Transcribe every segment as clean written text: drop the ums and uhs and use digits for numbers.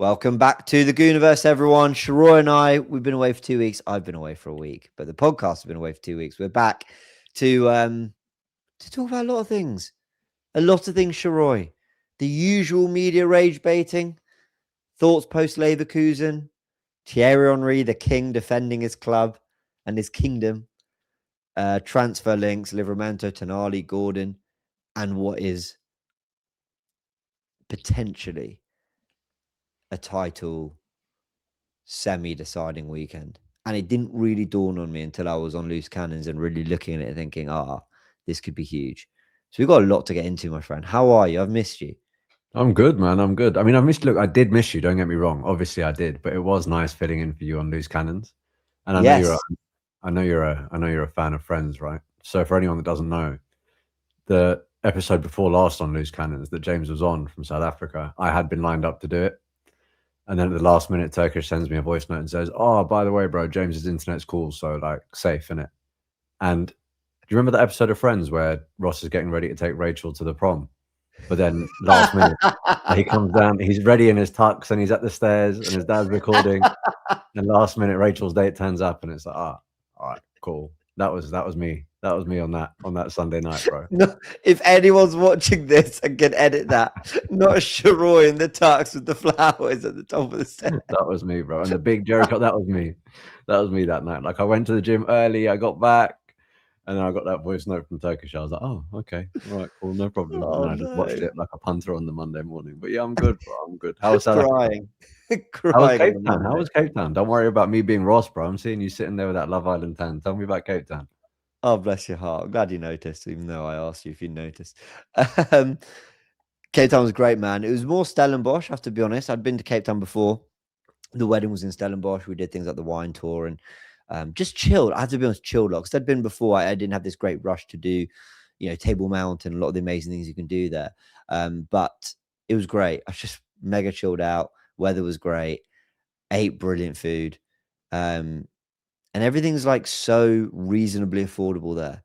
Welcome back to the Goonerverse, everyone. Sheroy and we've been away for 2 weeks. I've been away for a week, but the podcast has been away for 2 weeks. We're back to talk about a lot of things. A lot of things, Sheroy. The usual media rage baiting, thoughts post Leverkusen, Thierry Henry, the king defending his club and his kingdom, transfer links, Livramento, Tonali, Gordon, and what is potentially a title semi-deciding weekend. And it didn't really dawn on me until I was on Loose Cannons and really looking at it thinking, this could be huge. So we've got a lot to get into, my friend. How are you? I've missed you. I'm good, man. I'm good. I mean, I did miss you. Don't get me wrong. Obviously, I did, but it was nice filling in for you on Loose Cannons. And Yes. I know you're a fan of Friends, right? So for anyone that doesn't know, the episode before last on Loose Cannons that James was on from South Africa, I had been lined up to do it, and then at the last minute, Turkish sends me a voice note and says, "Oh, by the way, bro, James's internet's cool, so like safe in it." And do you remember that episode of Friends where Ross is getting ready to take Rachel to the prom, but then last minute he comes down, he's ready in his tux, and he's at the stairs, and his dad's recording. And last minute, Rachel's date turns up, and it's like, all right, cool. That was me. That was me on that Sunday night, bro. No, if anyone's watching this and can edit that, not Sheroy in the tux with the flowers at the top of the stairs. That was me, bro. And the big Jericho, that was me. That was me that night. Like I went to the gym early, I got back, and then I got that voice note from Turkish. I was like, oh, okay, all right, cool, no problem. And Oh, I just watched no. it like a punter on the Monday morning. But yeah, I'm good, bro. I'm good. How was South Africa? Crying. How was Crying on Cape the Town? How Monday. was Cape Town? Don't worry about me being Ross, bro. I'm seeing you sitting there with that Love Island tan. Tell me about Cape Town. Oh, bless your heart. I'm glad you noticed, even though I asked you if you noticed. Um, Cape Town was great, man. It was more Stellenbosch, I have to be honest. I'd been to Cape Town before. The wedding was in Stellenbosch. We did things like the wine tour and just chilled. I have to be honest, chilled. Because I'd been before. I didn't have this great rush to do, Table Mountain, a lot of the amazing things you can do there. But it was great. I was just mega chilled out. Weather was great. Ate brilliant food. Um, and everything's like so reasonably affordable there.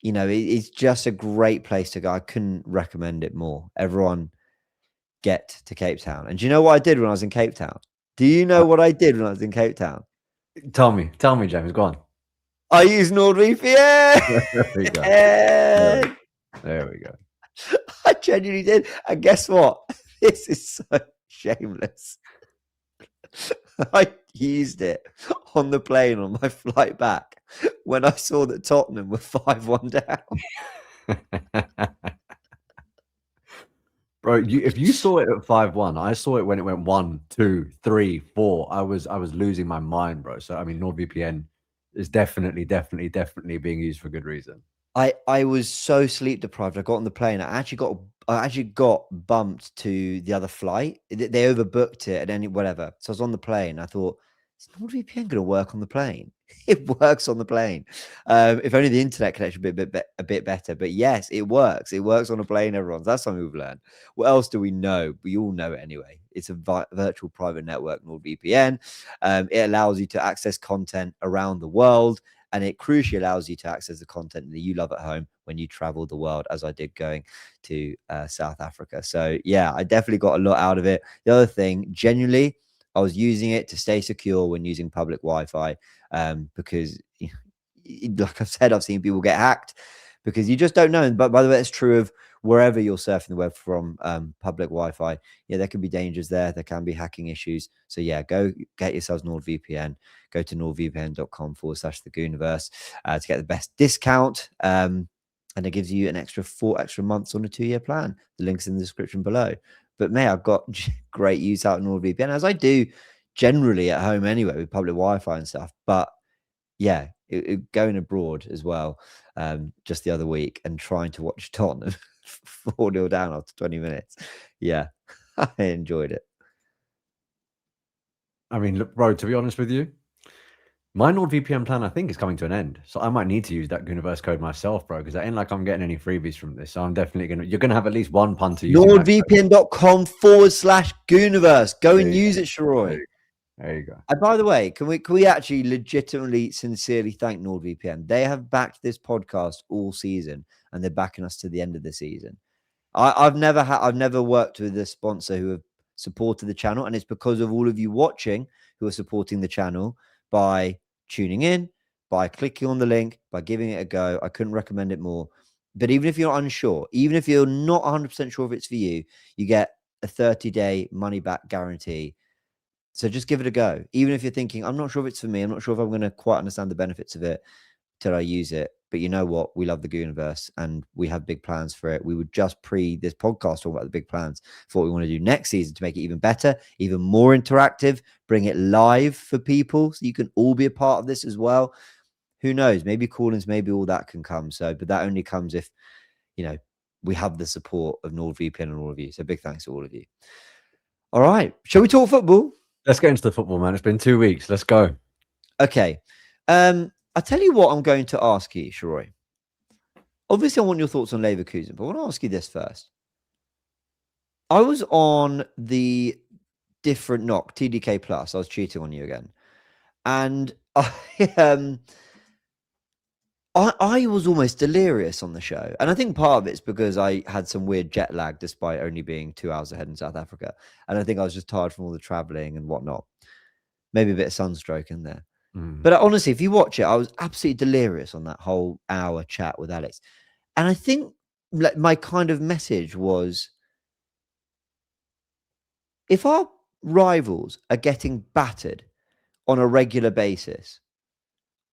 It's just a great place to go. I couldn't recommend it more. Everyone get to Cape Town. And do you know what I did when I was in Cape Town? Do you know what I did when I was in Cape Town? Tell me, James. Go on. I used NordVPN. There we go. There we go. I genuinely did. And guess what? This is so shameless. I used it on the plane on my flight back when I saw that Tottenham were 5-1 down. Bro, if you saw it at 5-1, I saw it when it went 1, 2, 3, 4. I was losing my mind, bro. So I mean, NordVPN is definitely being used for good reason. I was so sleep deprived. I got on the plane. I actually got bumped to the other flight. They overbooked it and then whatever. So I was on the plane. I thought, is NordVPN going to work on the plane? It works on the plane. If only the internet connection would be a bit better. But yes, it works. It works on a plane, everyone. That's something we've learned. What else do we know? We all know it anyway. It's a virtual private network, NordVPN. It allows you to access content around the world. And it crucially allows you to access the content that you love at home when you travel the world, as I did going to South Africa. So, yeah, I definitely got a lot out of it. The other thing, genuinely, I was using it to stay secure when using public Wi-Fi because, like I've said, I've seen people get hacked because you just don't know. But by the way, it's true of wherever you're surfing the web from, public Wi-Fi. Yeah, there can be dangers there. There can be hacking issues. So yeah, go get yourselves NordVPN. Go to nordvpn.com/the Goonerverse to get the best discount. And it gives you an extra 4 extra months on a 2-year plan. The link's in the description below. But I've got great use out of NordVPN, as I do generally at home anyway with public Wi-Fi and stuff. But yeah, going abroad as well, just the other week and trying to watch Tottenham 4-0 down after 20 minutes. Yeah, I enjoyed it. I mean, look, bro, to be honest with you, my NordVPN plan, I think, is coming to an end. So I might need to use that Goonerverse code myself, bro, because it ain't like I'm getting any freebies from this. So I'm definitely you're going to have at least one punter using NordVPN.com/Goonerverse. Go and use it, Sheroy. There you go. And by the way, can we actually legitimately, sincerely thank NordVPN? They have backed this podcast all season, and they're backing us to the end of the season. I've never worked with a sponsor who have supported the channel. And it's because of all of you watching who are supporting the channel by tuning in, by clicking on the link, by giving it a go. I couldn't recommend it more. But even if you're unsure, even if you're not 100% sure if it's for you, you get a 30-day money back guarantee. So just give it a go. Even if you're thinking, I'm not sure if it's for me, I'm not sure if I'm going to quite understand the benefits of it till I use it. But you know what? We love the Goonerverse and we have big plans for it. We would just this podcast talk about the big plans for what we want to do next season to make it even better, even more interactive, bring it live for people so you can all be a part of this as well. Who knows? Maybe call-ins, maybe all that can come. So, but that only comes if, we have the support of NordVPN and all of you. So big thanks to all of you. All right. Shall we talk football? Let's get into the football, man. It's been 2 weeks. Let's go. Okay. I'll tell you what I'm going to ask you, Sheroy. Obviously, I want your thoughts on Leverkusen, but I want to ask you this first. I was on the different knock, TDK Plus. I was cheating on you again. And I was almost delirious on the show. And I think part of it's because I had some weird jet lag despite only being 2 hours ahead in South Africa. And I think I was just tired from all the traveling and whatnot. Maybe a bit of sunstroke in there. But honestly, if you watch it, I was absolutely delirious on that whole hour chat with Alex. And I think my kind of message was, if our rivals are getting battered on a regular basis,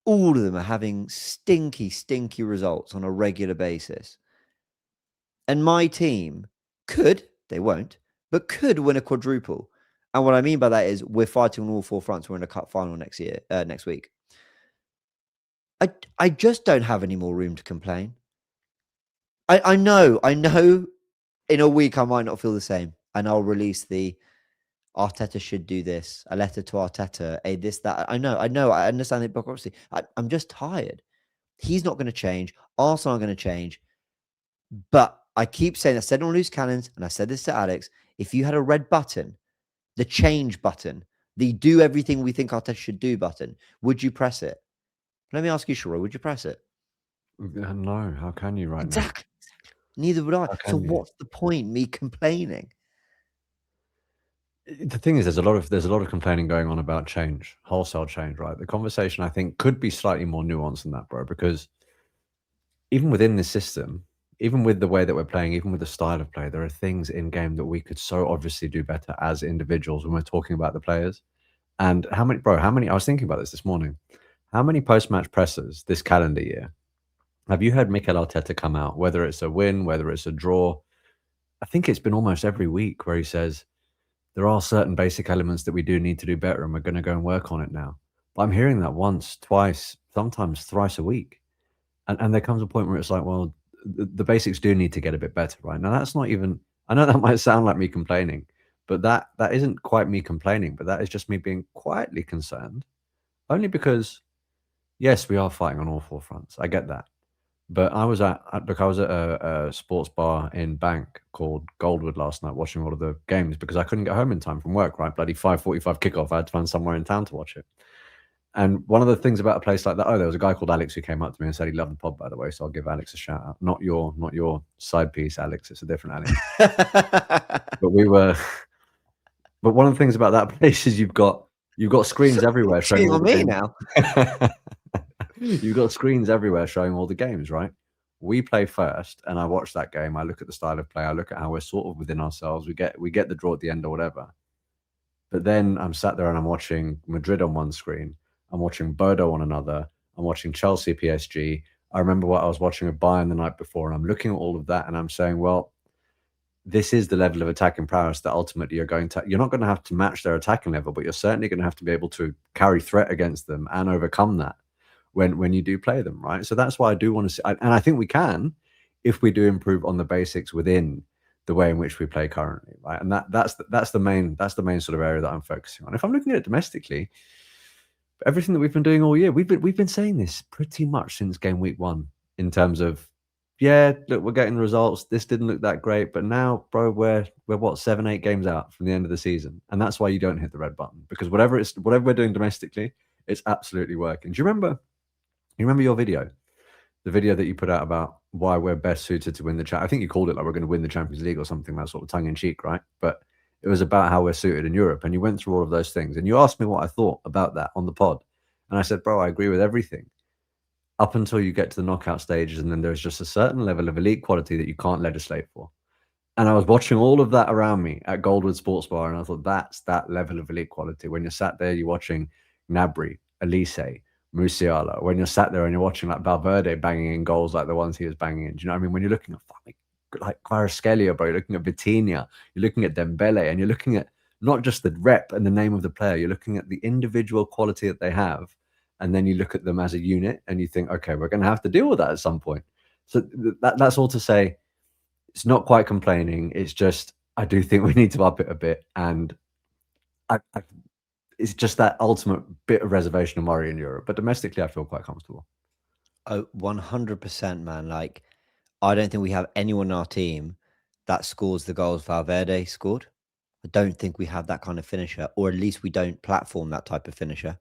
all of them are having stinky, stinky results on a regular basis. And my team could, they won't, but could win a quadruple. And what I mean by that is we're fighting on all 4 fronts. We're in a cup final next week. I just don't have any more room to complain. I know in a week I might not feel the same. And I'll release the Arteta should do this, a letter to Arteta, this, that. I know, I understand the hypocrisy. I'm just tired. He's not going to change. Arsenal aren't going to change. But I keep saying, I said on Loose Cannons, and I said this to Alex, if you had a red button, the change button, the do everything we think Arteta should do button, would you press it? Let me ask you, Sheroy, would you press it? No, how can you now? Exactly. Neither would I. So what's the point me complaining? The thing is, there's a lot of complaining going on about change, wholesale change, right? The conversation, I think, could be slightly more nuanced than that, bro, because even within this system, even with the way that we're playing, even with the style of play, there are things in game that we could so obviously do better as individuals when we're talking about the players. And how many, I was thinking about this morning. How many post-match pressers this calendar year have you heard Mikel Arteta come out, whether it's a win, whether it's a draw? I think it's been almost every week where he says, there are certain basic elements that we do need to do better and we're going to go and work on it now. But I'm hearing that once, twice, sometimes thrice a week. And there comes a point where it's like, well, the basics do need to get a bit better, right? Now, that's not even, I know that might sound like me complaining, but that isn't quite me complaining, but that is just me being quietly concerned. Only because, yes, we are fighting on all 4 fronts. I get that. But I was at a sports bar in Bank called Goldwood last night watching all of the games because I couldn't get home in time from work, right? Bloody 5:45 kickoff. I had to find somewhere in town to watch it. And one of the things about a place like that, there was a guy called Alex who came up to me and said he loved the pod, by the way. So I'll give Alex a shout out. Not your side piece, Alex. It's a different Alex. But one of the things about that place is you've got screens everywhere showing all the games. Now. You've got screens everywhere showing all the games, right? We play first, and I watch that game. I look at the style of play. I look at how we're sort of within ourselves. We get the draw at the end or whatever. But then I'm sat there and I'm watching Madrid on one screen. I'm watching Bordeaux on another. I'm watching Chelsea, PSG. I remember what I was watching of Bayern the night before, and I'm looking at all of that, and I'm saying, well, this is the level of attacking prowess that ultimately you're not going to have to match their attacking level, but you're certainly going to have to be able to carry threat against them and overcome that when you do play them, right? So that's why I do want to see, and I think we can, if we do improve on the basics within the way in which we play currently, right? And that's the main sort of area that I'm focusing on. If I'm looking at it domestically, everything that we've been doing all year, we've been saying this pretty much since game week 1 in terms of, yeah, look, we're getting the results. This didn't look that great, but now, bro, we're what, 7-8 games out from the end of the season, and that's why you don't hit the red button, because whatever we're doing domestically, it's absolutely working. Do you remember your video, the video that you put out about why we're best suited to win the I think you called it like we're going to win the Champions League or something, that sort of tongue in cheek, right? But It was about how we're suited in Europe. And you went through all of those things. And you asked me what I thought about that on the pod. And I said, bro, I agree with everything up until you get to the knockout stages. And then there's just a certain level of elite quality that you can't legislate for. And I was watching all of that around me at Goldwood Sports Bar, and I thought, that's that level of elite quality. When you're sat there, you're watching Gnabry, Elise, Musiala. When you're sat there and you're watching like Valverde banging in goals like the ones he was banging in. Do you know what I mean? When you're looking at like Kvaratskhelia, bro, you're looking at Vitinha, you're looking at Dembele, and you're looking at not just the rep and the name of the player, you're looking at the individual quality that they have. And then you look at them as a unit and you think, okay, we're going to have to deal with that at some point. So that's all to say. It's not quite complaining. It's just, I do think we need to up it a bit. And it's just that ultimate bit of reservation and worry in Europe. But domestically, I feel quite comfortable. Oh, 100%, man. Like, I don't think we have anyone in our team that scores the goals Valverde scored. I don't think we have that kind of finisher, or at least we don't platform that type of finisher.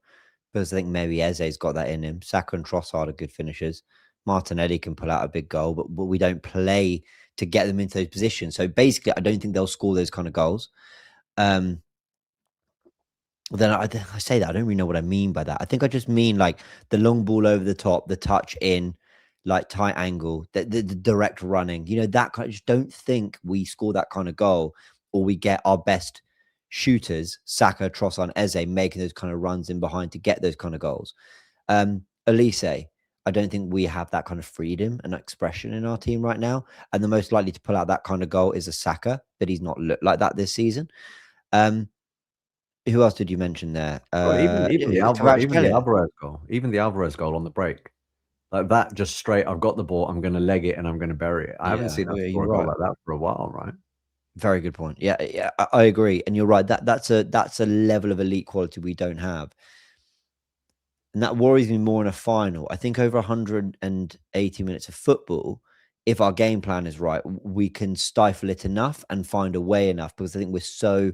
Because I think maybe Eze's got that in him. Saka and Trossard are good finishers. Martinelli can pull out a big goal, but we don't play to get them into those positions. So basically, I don't think they'll score those kind of goals. Then I say that I don't really know what I mean by that. I think I just mean like the long ball over the top, the touch in, like tight angle, the direct running. You know, that kind. I just don't think we score that kind of goal, or we get our best shooters, Saka, Trossard, and Eze, making those kind of runs in behind to get those kind of goals. Elise, I don't think we have that kind of freedom and expression in our team right now. And the most likely to pull out that kind of goal is a Saka, but he's not looked like that this season. Who else did you mention there? Well, even the Alvarez goal on the break, like that, just straight. I've got the ball. I'm going to leg it and I'm going to bury it. I haven't seen a goal like that for a while, right? Very good point. Yeah, I agree, and you're right. That's a level of elite quality we don't have, and that worries me more in a final. I think over 180 minutes of football, if our game plan is right, we can stifle it enough and find a way enough, because I think we're so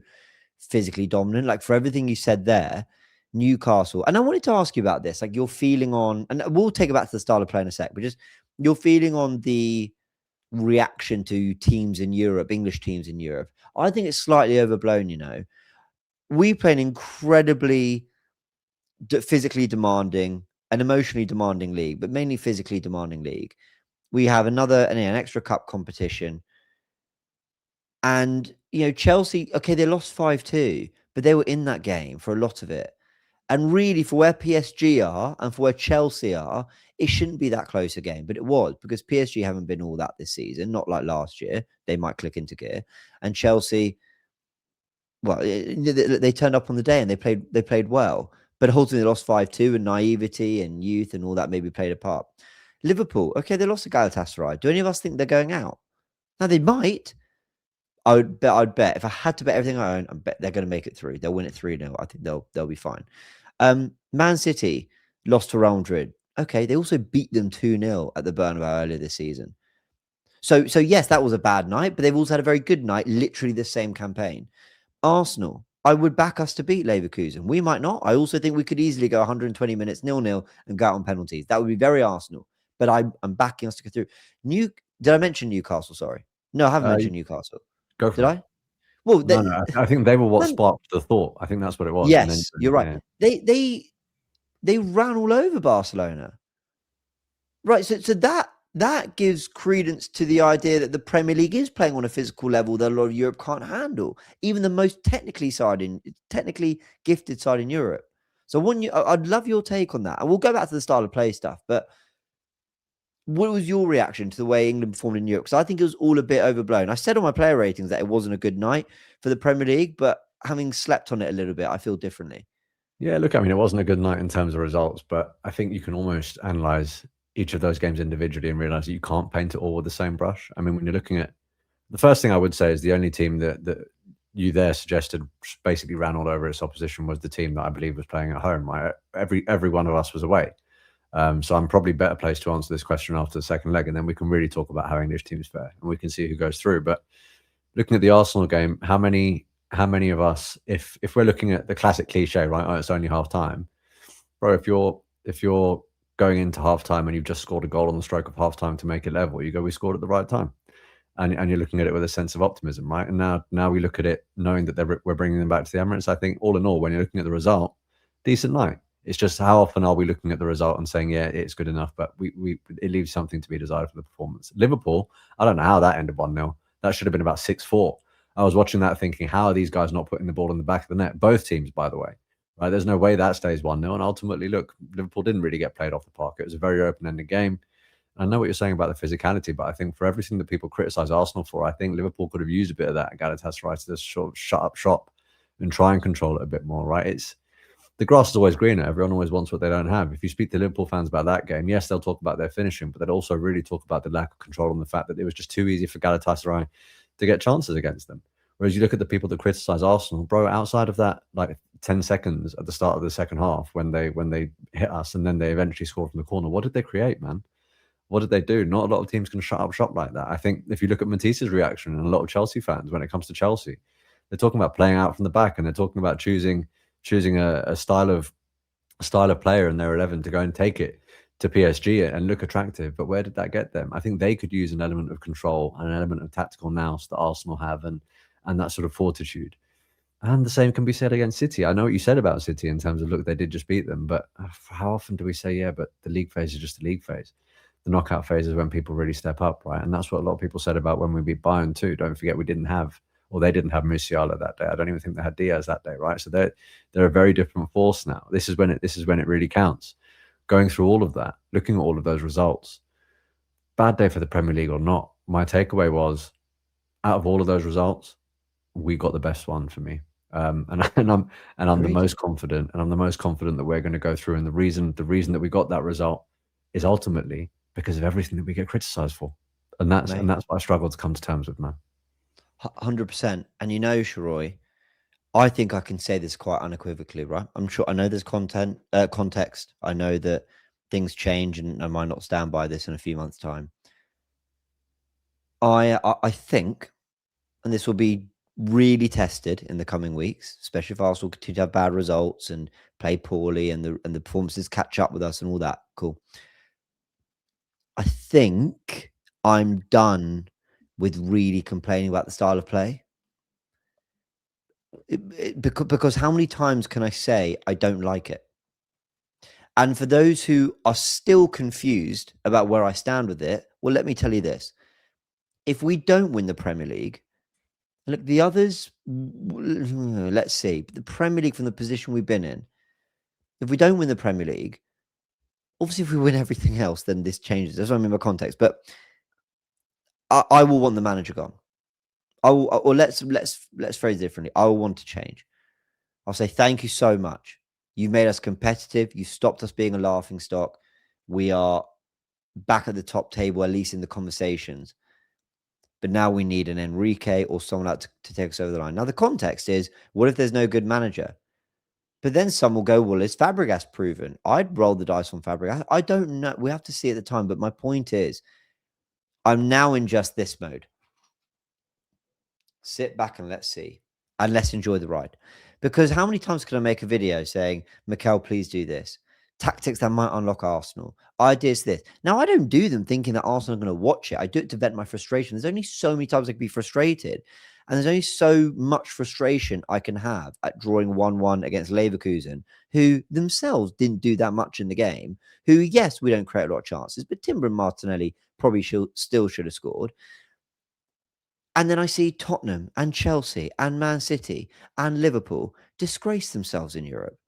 physically dominant. Like, for everything you said there, Newcastle, and I wanted to ask you about this, like your feeling on, and we'll take it back to the style of play in a sec, but just your feeling on the reaction to teams in Europe, English teams in Europe. I think it's slightly overblown, you know. We play an incredibly physically demanding and emotionally demanding league, but mainly physically demanding league. We have an extra cup competition. And, you know, Chelsea, okay, they lost 5-2, but they were in that game for a lot of it. And really, for where PSG are and for where Chelsea are, it shouldn't be that close a game, but it was, because PSG haven't been all that this season, not like last year. They might click into gear. And Chelsea, well, they turned up on the day and they played well. But ultimately, they lost 5-2, and naivety and youth and all that maybe played a part. Liverpool, okay, they lost to Galatasaray. Do any of us think they're going out? Now, they might. I'd bet if I had to bet everything I own, I bet they're going to make it through. They'll win it 3-0. I think they'll be fine. Man City lost to Real Madrid. Okay, they also beat them 2-0 at the Bernabeu earlier this season. So yes, that was a bad night, but they've also had a very good night, literally the same campaign. Arsenal, I would back us to beat Leverkusen. We might not. I also think we could easily go 120 minutes 0-0 and go out on penalties. That would be very Arsenal. But I'm backing us to go through. Did I mention Newcastle? Sorry. No, I haven't mentioned Newcastle. Go for Did it. I? Well, no. I think they were what sparked the thought. I think that's what it was. Yes, and then, you're right. Yeah. They ran all over Barcelona. Right. So that gives credence to the idea that the Premier League is playing on a physical level that a lot of Europe can't handle, even the most technically gifted side in Europe. So I'd love your take on that. And we'll go back to the style of play stuff, but what was your reaction to the way England performed in Europe? Because I think it was all a bit overblown. I said on my player ratings that it wasn't a good night for the Premier League, but having slept on it a little bit, I feel differently. Yeah, look, I mean, it wasn't a good night in terms of results, but I think you can almost analyze each of those games individually and realize that you can't paint it all with the same brush. I mean, when you're looking at the first thing I would say is the only team that you there suggested basically ran all over its opposition was the team that I believe was playing at home. Right? Every one of us was away. So I'm probably better placed to answer this question after the second leg, and then we can really talk about how English teams fare and we can see who goes through. But looking at the Arsenal game, how many of us, if we're looking at the classic cliche, right? Oh, it's only half time, bro. If you're going into half time and you've just scored a goal on the stroke of half time to make it level, you go, we scored at the right time. and you're looking at it with a sense of optimism, right? And now we look at it knowing that we're bringing them back to the Emirates. I think all in all, when you're looking at the result, decent night. It's just how often are we looking at the result and saying, yeah, it's good enough, but it leaves something to be desired for the performance. Liverpool, I don't know how that ended 1-0. That should have been about 6-4. I was watching that thinking, how are these guys not putting the ball in the back of the net? Both teams, by the way. Right? There's no way that stays 1-0. And ultimately, look, Liverpool didn't really get played off the park. It was a very open-ended game. I know what you're saying about the physicality, but I think for everything that people criticize Arsenal for, I think Liverpool could have used a bit of that at Galatasaray to just sort of shut up shop and try and control it a bit more, right? It's the grass is always greener. Everyone always wants what they don't have. If you speak to Liverpool fans about that game, yes, they'll talk about their finishing, but they'll also really talk about the lack of control and the fact that it was just too easy for Galatasaray to get chances against them. Whereas you look at the people that criticize Arsenal, bro, outside of that, like 10 seconds at the start of the second half when they hit us and then they eventually scored from the corner, what did they create, man? What did they do? Not a lot of teams can shut up shop like that. I think if you look at Matisse's reaction and a lot of Chelsea fans when it comes to Chelsea, they're talking about playing out from the back and they're talking about choosing a style of player in their 11 to go and take it to PSG and look attractive. But where did that get them? I think they could use an element of control and an element of tactical nous that Arsenal have and that sort of fortitude. And the same can be said against City. I know what you said about City in terms of, look, they did just beat them. But how often do we say, yeah, but the league phase is just the league phase? The knockout phase is when people really step up, right? And that's what a lot of people said about when we beat Bayern too. Don't forget we didn't have, or they didn't have Musiala that day. I don't even think they had Diaz that day, right? So they're a very different force now. This is when it really counts. Going through all of that, looking at all of those results, bad day for the Premier League or not, my takeaway was, out of all of those results, we got the best one for me. I'm the most confident, and I'm the most confident that we're going to go through. And the reason that we got that result is ultimately because of everything that we get criticised for, and that's what I struggle to come to terms with, man. 100%. And Sheroy, I think I can say this quite unequivocally, right? I'm sure I know there's context. I know that things change, and I might not stand by this in a few months' time. I think, and this will be really tested in the coming weeks, especially if Arsenal continue to have bad results and play poorly, and the performances catch up with us and all that. Cool. I think I'm done with really complaining about the style of play. Because how many times can I say I don't like it? And for those who are still confused about where I stand with it, well, let me tell you this. If we don't win the Premier League, look, the others, let's see, the Premier League from the position we've been in, if we don't win the Premier League, obviously if we win everything else, then this changes. That's what I mean by context. But I will want the manager gone. I will, or let's phrase it differently. I will want to change. I'll say thank you so much. You've made us competitive. You stopped us being a laughing stock. We are back at the top table, at least in the conversations. But now we need an Enrique or someone else to take us over the line. Now, the context is, what if there's no good manager? But then some will go, well, is Fabregas proven? I'd roll the dice on Fabregas. I don't know. We have to see at the time. But my point is, I'm now in just this mode. Sit back and let's see. And let's enjoy the ride. Because how many times can I make a video saying, Mikel, please do this? Tactics that might unlock Arsenal. Ideas this. Now, I don't do them thinking that Arsenal are going to watch it. I do it to vent my frustration. There's only so many times I can be frustrated. And there's only so much frustration I can have at drawing 1-1 against Leverkusen, who themselves didn't do that much in the game, who, yes, we don't create a lot of chances, but Timber and Martinelli probably still should have scored. And then I see Tottenham and Chelsea and Man City and Liverpool disgrace themselves in Europe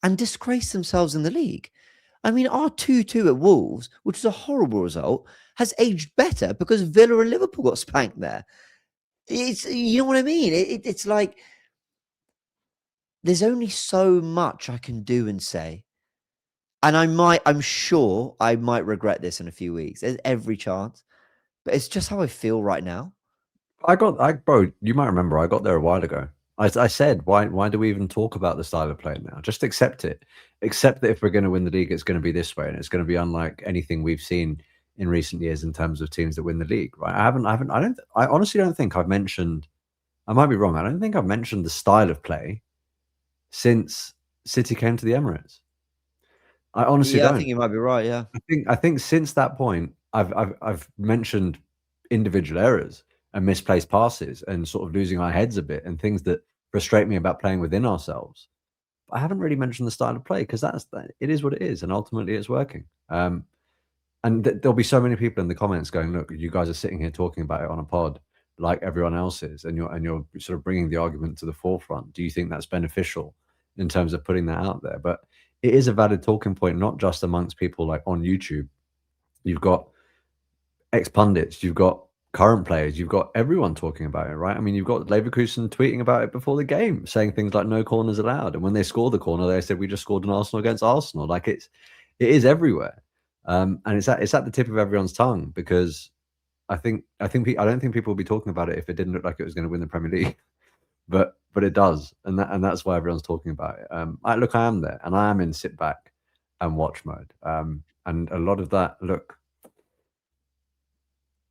and disgrace themselves in the league. I mean, our 2-2 at Wolves, which was a horrible result, has aged better because Villa and Liverpool got spanked there. It's, you know what I mean? It's like there's only so much I can do and say. And I'm sure I might regret this in a few weeks. There's every chance. But it's just how I feel right now. Bro, you might remember I got there a while ago. I said, why do we even talk about the style of play now? Just accept it. Accept that if we're going to win the league, it's going to be this way, and it's going to be unlike anything we've seen in recent years in terms of teams that win the league, right? I honestly don't think I've mentioned, I might be wrong, I don't think I've mentioned the style of play since City came to the Emirates. I honestly don't. I think you might be right, yeah. I think since that point, I've mentioned individual errors and misplaced passes and sort of losing our heads a bit and things that frustrate me about playing within ourselves. I haven't really mentioned the style of play because it is what it is, and ultimately it's working. And there'll be so many people in the comments going, "Look, you guys are sitting here talking about it on a pod like everyone else is, and you're sort of bringing the argument to the forefront. Do you think that's beneficial in terms of putting that out there?" But it is a valid talking point, not just amongst people like on YouTube. You've got ex pundits, you've got current players, you've got everyone talking about it, right? I mean, you've got Leverkusen tweeting about it before the game, saying things like "no corners allowed," and when they score the corner, they said, "We just scored an Arsenal against Arsenal." Like it is everywhere, and it's at the tip of everyone's tongue because I don't think people would be talking about it if it didn't look like it was going to win the Premier League, but it does, and that's why everyone's talking about it. I am there, and I am in sit back and watch mode, and a lot of that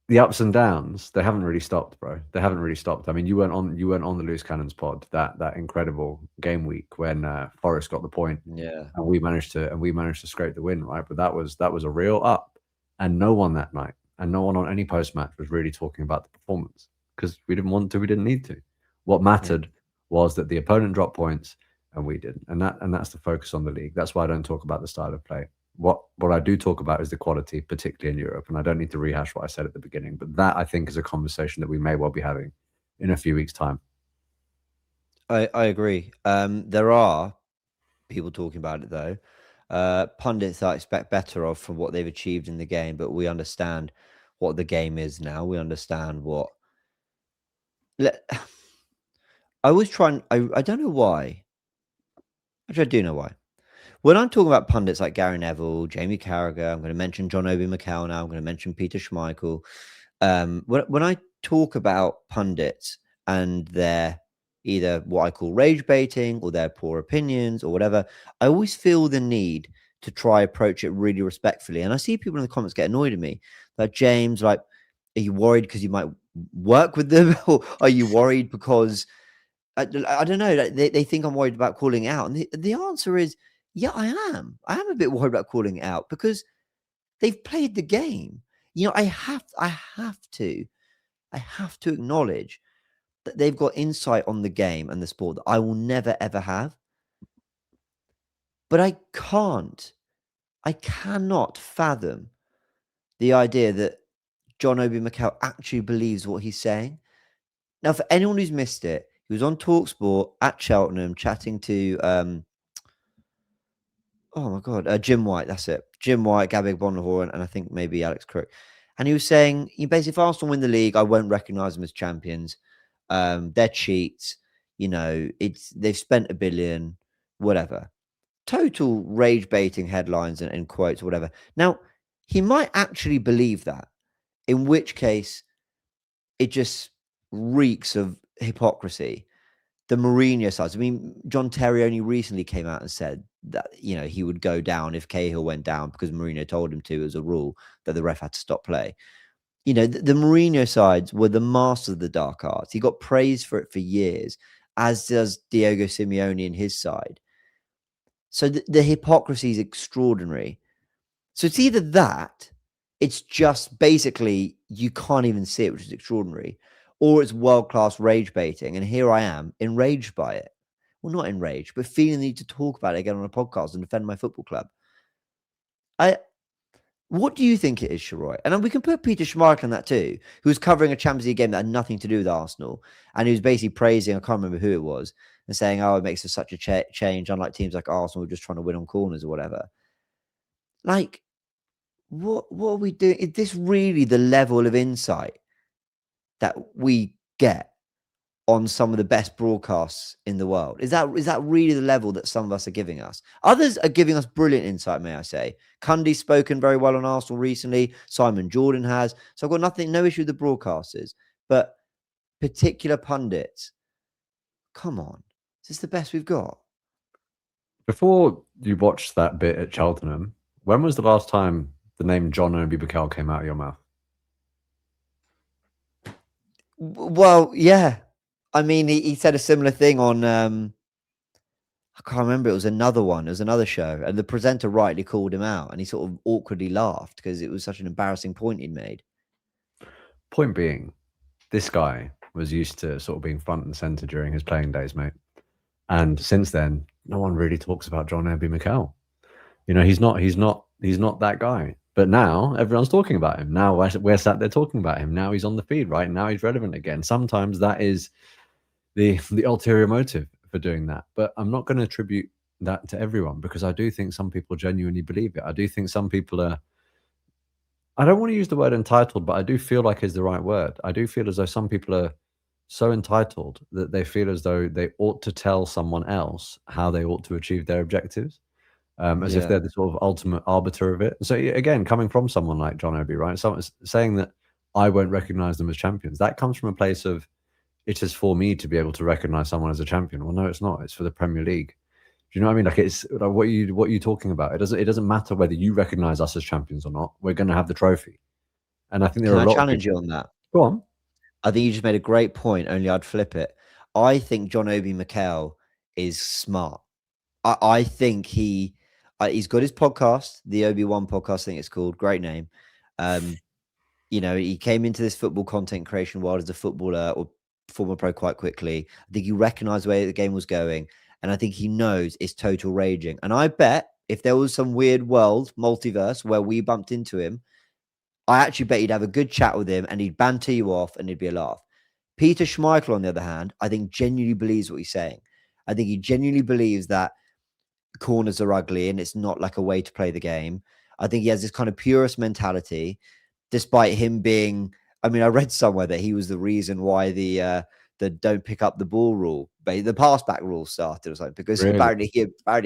the ups and downs, they haven't really stopped, bro. They haven't really stopped. I mean, you weren't on the Loose Cannons pod that incredible game week when Forest got the point, Yeah. and we managed to scrape the win, right? But that was a real up, and no one that night, and no one on any post match was really talking about the performance because we didn't want to, we didn't need to. What mattered was that the opponent dropped points and we didn't, and that's the focus on the league. That's why I don't talk about the style of play. What I do talk about is the quality, particularly in Europe, and I don't need to rehash what I said at the beginning, but that I think is a conversation that we may well be having in a few weeks' time. I agree. There are people talking about it though. Pundits I expect better of from what they've achieved in the game, but we understand what the game is now. We understand what. I always try and I don't know why. Actually, I do know why. When I'm talking about pundits like Gary Neville, Jamie Carragher, I'm going to mention John Obi Mikel now. I'm going to mention Peter Schmeichel. When I talk about pundits and their either what I call rage baiting or their poor opinions or whatever, I always feel the need to try approach it really respectfully. And I see people in the comments get annoyed at me, like James, like, are you worried because you might work with them, or are you worried because I don't know, like they think I'm worried about calling it out? And the answer is, yeah, I am. I am a bit worried about calling it out because they've played the game. You know, I have to acknowledge that they've got insight on the game and the sport that I will never ever have. But I cannot fathom the idea that John Obi Mikel actually believes what he's saying. Now, for anyone who's missed it, he was on TalkSport at Cheltenham chatting to oh my god, Jim White. That's it, Jim White, Gabby Bonahor, and I think maybe Alex Crook. And he was saying, you basically, if Arsenal win the league, I won't recognise them as champions. They're cheats. You know, they've spent $1 billion, whatever. Total rage baiting headlines and quotes or whatever. Now, he might actually believe that, in which case it just reeks of hypocrisy. The Mourinho side. I mean, John Terry only recently came out and said that, you know, he would go down if Cahill went down because Mourinho told him to as a rule that the ref had to stop play. You know, the Mourinho sides were the masters of the dark arts. He got praised for it for years, as does Diego Simeone and his side. So the hypocrisy is extraordinary. So it's either that, it's just basically you can't even see it, which is extraordinary, or it's world-class rage baiting. And here I am, enraged by it. Well, not enraged, but feeling the need to talk about it again on a podcast and defend my football club. What do you think it is, Sheroy? And then we can put Peter Schmeichel in that too, who's covering a Champions League game that had nothing to do with Arsenal, and who's basically praising, I can't remember who it was, and saying, oh, it makes such a change, unlike teams like Arsenal who are just trying to win on corners or whatever. Like, what are we doing? Is this really the level of insight that we get on some of the best broadcasts in the world? Is that really the level that some of us are giving us? Others are giving us brilliant insight, may I say. Cundy's spoken very well on Arsenal recently. Simon Jordan has. So I've got no issue with the broadcasters. But particular pundits, come on. Is this the best we've got? Before you watched that bit at Cheltenham, when was the last time the name John Obi Mikel came out of your mouth? Well, yeah. I mean, he said a similar thing on, I can't remember. It was another one. It was another show. And the presenter rightly called him out. And he sort of awkwardly laughed because it was such an embarrassing point he'd made. Point being, this guy was used to sort of being front and center during his playing days, mate. And since then, no one really talks about John Obi Mikel. You know, he's not that guy. But now everyone's talking about him. Now we're sat there talking about him. Now he's on the feed, right? Now he's relevant again. Sometimes that is the ulterior motive for doing that. But I'm not going to attribute that to everyone, because I do think some people genuinely believe it. I do think some people are, I don't want to use the word entitled, but I do feel like it's the right word. I do feel as though some people are so entitled that they feel as though they ought to tell someone else how they ought to achieve their objectives, as if Yeah. they're the sort of ultimate arbiter of it. So again, coming from someone like John Obi, right? Someone's saying that I won't recognize them as champions. That comes from a place of, it is for me to be able to recognize someone as a champion. Well, no, it's not. It's for the Premier League. Do you know what I mean? Like, it's like, what are you talking about? It doesn't matter whether you recognize us as champions or not. We're going to have the trophy. And I think there Can are a I lot of challenge people. you on that? Go on. I think you just made a great point, only I'd flip it. I think John Obi Mikel is smart. I think he's got his podcast, the Obi-Wan podcast, I think it's called. Great name. You know, he came into this football content creation world as a footballer or former pro quite quickly. I think he recognized where the game was going, and I think he knows it's total raging. And I bet if there was some weird world multiverse where we bumped into him, I actually bet he'd have a good chat with him and he'd banter you off and it'd be a laugh. Peter Schmeichel, on the other hand, I think genuinely believes what he's saying. I think he genuinely believes that corners are ugly and it's not like a way to play the game. I think he has this kind of purist mentality, despite him being, I mean, I read somewhere that he was the reason why the don't pick up the ball rule, the pass back rule started or something, because Really? apparently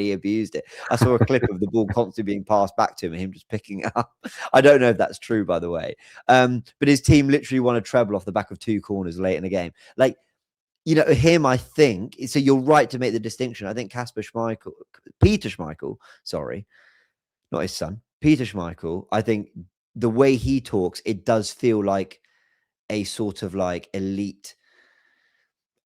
he abused it. I saw a clip of the ball constantly being passed back to him and him just picking it up. I don't know if that's true, by the way. But his team literally won a treble off the back of 2 corners late in the game. Like, you know, him, I think, so you're right to make the distinction. I think Peter Schmeichel, sorry, not his son, Peter Schmeichel, I think the way he talks, it does feel like a sort of like elite.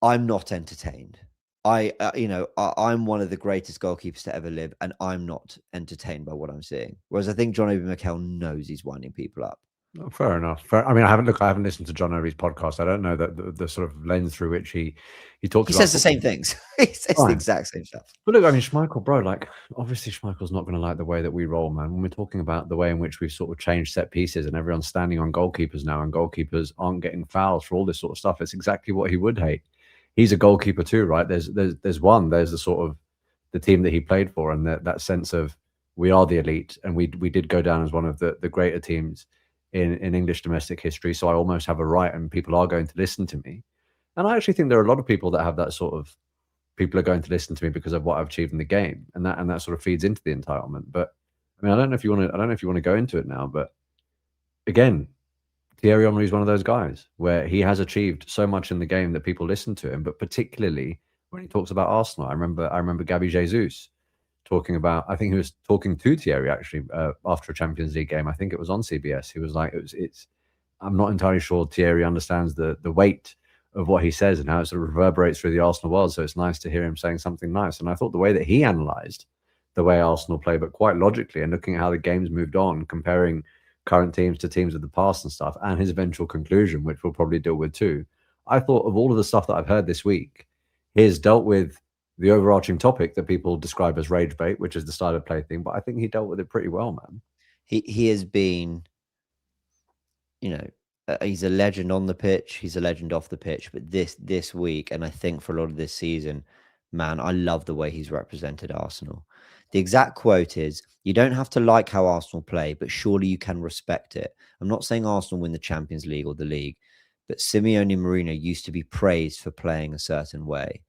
I'm not entertained. I'm one of the greatest goalkeepers to ever live, and I'm not entertained by what I'm seeing. Whereas I think John Obi Mikel knows he's winding people up. Oh, fair enough. I mean, I haven't listened to John Obi's podcast. I don't know that the sort of lens through which he talks He about says the football. same things. He says the Fine. exact same stuff. But look, I mean, Schmeichel, bro, like, obviously Schmeichel's not going to like the way that we roll, man. When we're talking about the way in which we've sort of changed set pieces and everyone's standing on goalkeepers now and goalkeepers aren't getting fouls for all this sort of stuff, it's exactly what he would hate. He's a goalkeeper too, right? There's the sort of the team that he played for, and that sense of, we are the elite, and we did go down as one of the greater teams in English domestic history. So I almost have a right, and people are going to listen to me. And I actually think there are a lot of people that have that sort of, people are going to listen to me because of what I've achieved in the game, and that sort of feeds into the entitlement. But I mean, I don't know if you want to go into it now, but again, Thierry Henry is one of those guys where he has achieved so much in the game that people listen to him, but particularly when he talks about Arsenal. I remember Gabby Jesus talking about, I think he was talking to Thierry actually after a Champions League game. I think it was on CBS. He was like, I'm not entirely sure Thierry understands the weight of what he says and how it sort of reverberates through the Arsenal world. So it's nice to hear him saying something nice. And I thought the way that he analysed the way Arsenal play, but quite logically, and looking at how the game's moved on, comparing current teams to teams of the past and stuff, and his eventual conclusion, which we'll probably deal with too. I thought of all of the stuff that I've heard this week, he's dealt with the overarching topic that people describe as rage bait, which is the style of play thing. But I think he dealt with it pretty well, man. He has been, you know, he's a legend on the pitch. He's a legend off the pitch. But this week, and I think for a lot of this season, man, I love the way he's represented Arsenal. The exact quote is, "You don't have to like how Arsenal play, but surely you can respect it." I'm not saying Arsenal win the Champions League or the league, but Simeone Mourinho used to be praised for playing a certain way.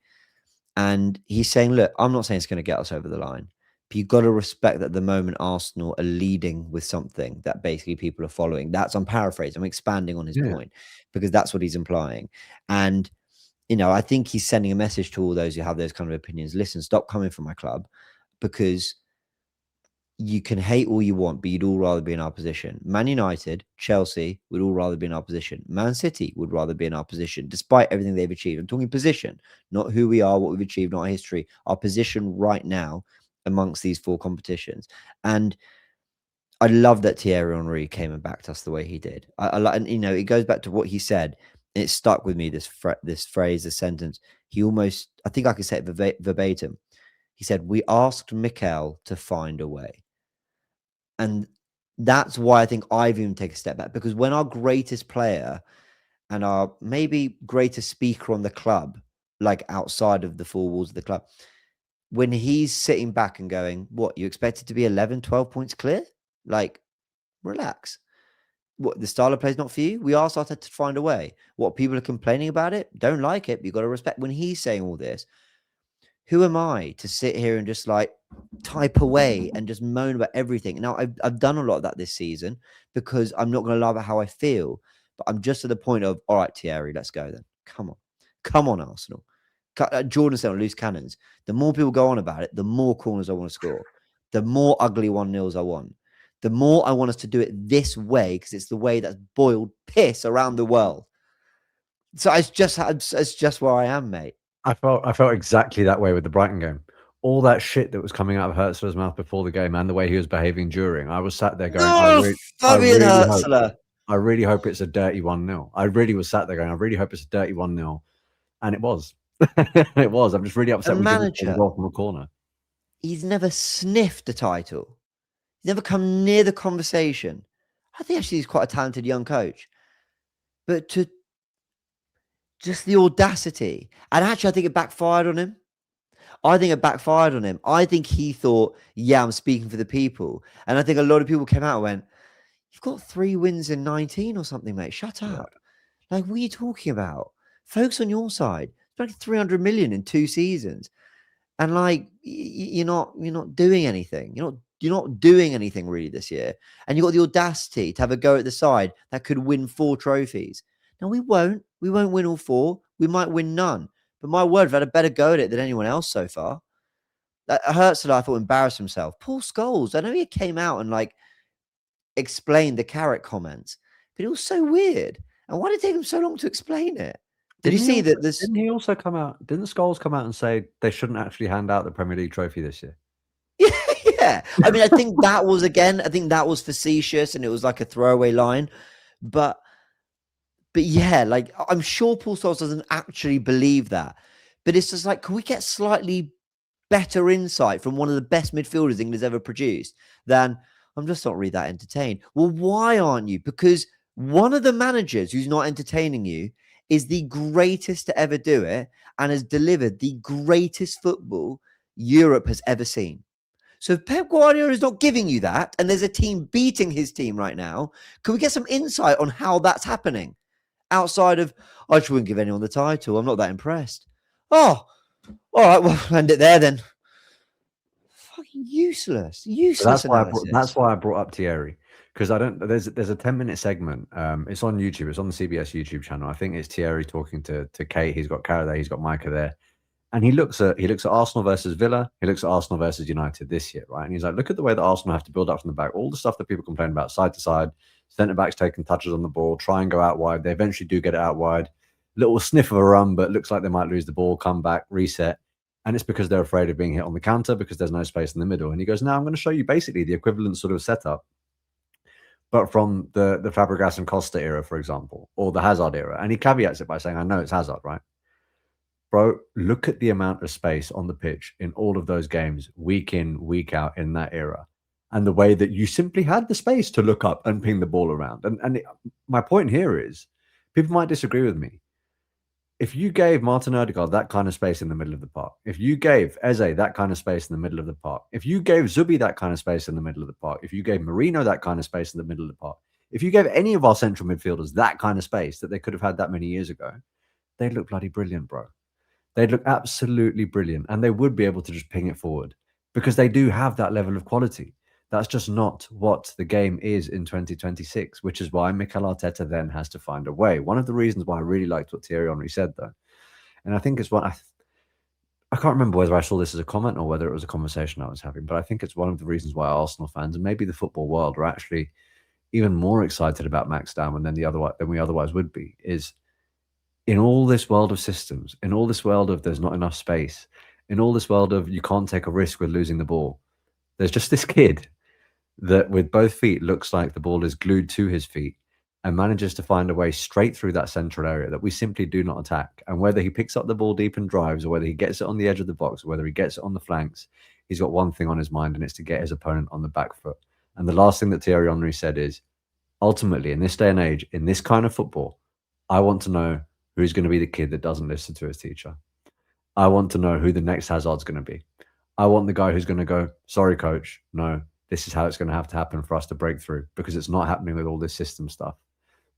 And he's saying, look, I'm not saying it's going to get us over the line, but you've got to respect that at the moment Arsenal are leading with something that basically people are following. I'm paraphrasing, I'm expanding on his point, because that's what he's implying. And, you know, I think he's sending a message to all those who have those kind of opinions. Listen, stop coming from my club, because you can hate all you want, but you'd all rather be in our position. Man United, Chelsea would all rather be in our position. Man City would rather be in our position, despite everything they've achieved. I'm talking position, not who we are, what we've achieved, not our history. Our position right now amongst these 4 competitions. And I love that Thierry Henry came and backed us the way he did. I like, and it goes back to what he said. And it stuck with me. This phrase, this sentence. He almost, I think I could say it verbatim. He said, "We asked Mikel to find a way," and that's why I think I've even taken a step back, because when our greatest player and our maybe greatest speaker on the club, like outside of the four walls of the club, when he's sitting back and going, "What, you expect it to be 11, 12 points clear? Like, relax. What, the style of play is not for you? We asked Arteta to find a way. What, people are complaining about it? Don't like it, but you've got to respect." When he's saying all this, who am I to sit here and just like type away and just moan about everything? Now, I've done a lot of that this season because I'm not going to lie about how I feel, but I'm just at the point of, all right, Thierry, let's go then. Come on, Arsenal. Jordan said on loose cannons. The more people go on about it, the more corners I want to score, the more ugly 1-0s I want, the more I want us to do it this way, because it's the way that's boiled piss around the world. So it's just where I am, mate. I felt exactly that way with the Brighton game. All that shit that was coming out of Hertzler's mouth before the game and the way he was behaving during, I was sat there going, No, Fabian Hertzler. I really hope it's a dirty 1-0. I really was sat there going, I really hope it's a dirty 1-0. And it was. It was. I'm just really upset we didn't score the goal from a corner. He's never sniffed a title. He's never come near the conversation. I think actually he's quite a talented young coach. But to just the audacity. And actually, I think it backfired on him. I think he thought, yeah, I'm speaking for the people. And I think a lot of people came out and went, "You've got 3 wins in 19 or something, mate. Shut up." Yeah. Like, what are you talking about? Focus on your side. It's like 300 million in 2 seasons. And like, you're not doing anything. You're not doing anything really this year. And you've got the audacity to have a go at the side that could win 4 trophies. Now, we won't win all 4. We might win none. But my word, we've had a better go at it than anyone else so far. Hertzler, I thought, embarrassed himself. Paul Scholes, I know he came out and like explained the carrot comments, but it was so weird. And why did it take him so long to explain it? Did you see that this? Didn't he also come out? Didn't Scholes come out and say they shouldn't actually hand out the Premier League trophy this year? Yeah. I mean, I think that was facetious and it was like a throwaway line. But yeah, like I'm sure Paul Scholes doesn't actually believe that. But it's just like, can we get slightly better insight from one of the best midfielders England's ever produced than, "I'm just not really that entertained"? Well, why aren't you? Because one of the managers who's not entertaining you is the greatest to ever do it and has delivered the greatest football Europe has ever seen. So if Pep Guardiola is not giving you that, and there's a team beating his team right now, can we get some insight on how that's happening? Outside of, "I just wouldn't give anyone the title. I'm not that impressed." Oh, all right. Well, end it there then. Fucking useless. That's why I brought up Thierry, because I don't. There's a 10-minute segment. It's on YouTube. It's on the CBS YouTube channel. I think it's Thierry talking to Kate. He's got Cara there. He's got Micah there, and he looks at Arsenal versus Villa. He looks at Arsenal versus United this year, right? And he's like, look at the way that Arsenal have to build up from the back. All the stuff that people complain about, side to side, centre backs taking touches on the ball, try and go out wide. They eventually do get it out wide. Little sniff of a run, but looks like they might lose the ball. Come back, reset. And it's because they're afraid of being hit on the counter because there's no space in the middle. And he goes, now I'm going to show you basically the equivalent sort of setup, but from the Fabregas and Costa era, for example, or the Hazard era. And he caveats it by saying, I know it's Hazard, right? Bro, look at the amount of space on the pitch in all of those games, week in, week out in that era. And the way that you simply had the space to look up and ping the ball around. My point here is, people might disagree with me. If you gave Martin Odegaard that kind of space in the middle of the park, if you gave Eze that kind of space in the middle of the park, if you gave Zubi that kind of space in the middle of the park, if you gave Marino that kind of space in the middle of the park, if you gave any of our central midfielders that kind of space that they could have had that many years ago, they'd look bloody brilliant, bro. They'd look absolutely brilliant, and they would be able to just ping it forward because they do have that level of quality. That's just not what the game is in 2026, which is why Mikel Arteta then has to find a way. One of the reasons why I really liked what Thierry Henry said, though, and I think it's one, I can't remember whether I saw this as a comment or whether it was a conversation I was having, but I think it's one of the reasons why Arsenal fans and maybe the football world are actually even more excited about Max Darman than we otherwise would be, is in all this world of systems, in all this world of there's not enough space, in all this world of you can't take a risk with losing the ball, there's just this kid that with both feet looks like the ball is glued to his feet and manages to find a way straight through that central area that we simply do not attack. And whether he picks up the ball deep and drives, or whether he gets it on the edge of the box, or whether he gets it on the flanks, he's got one thing on his mind, and it's to get his opponent on the back foot. And the last thing that Thierry Henry said is, ultimately, in this day and age, in this kind of football, I want to know who's going to be the kid that doesn't listen to his teacher. I want to know who the next Hazard's going to be. I want the guy who's going to go, sorry, coach, no, this is how it's going to have to happen for us to break through, because it's not happening with all this system stuff.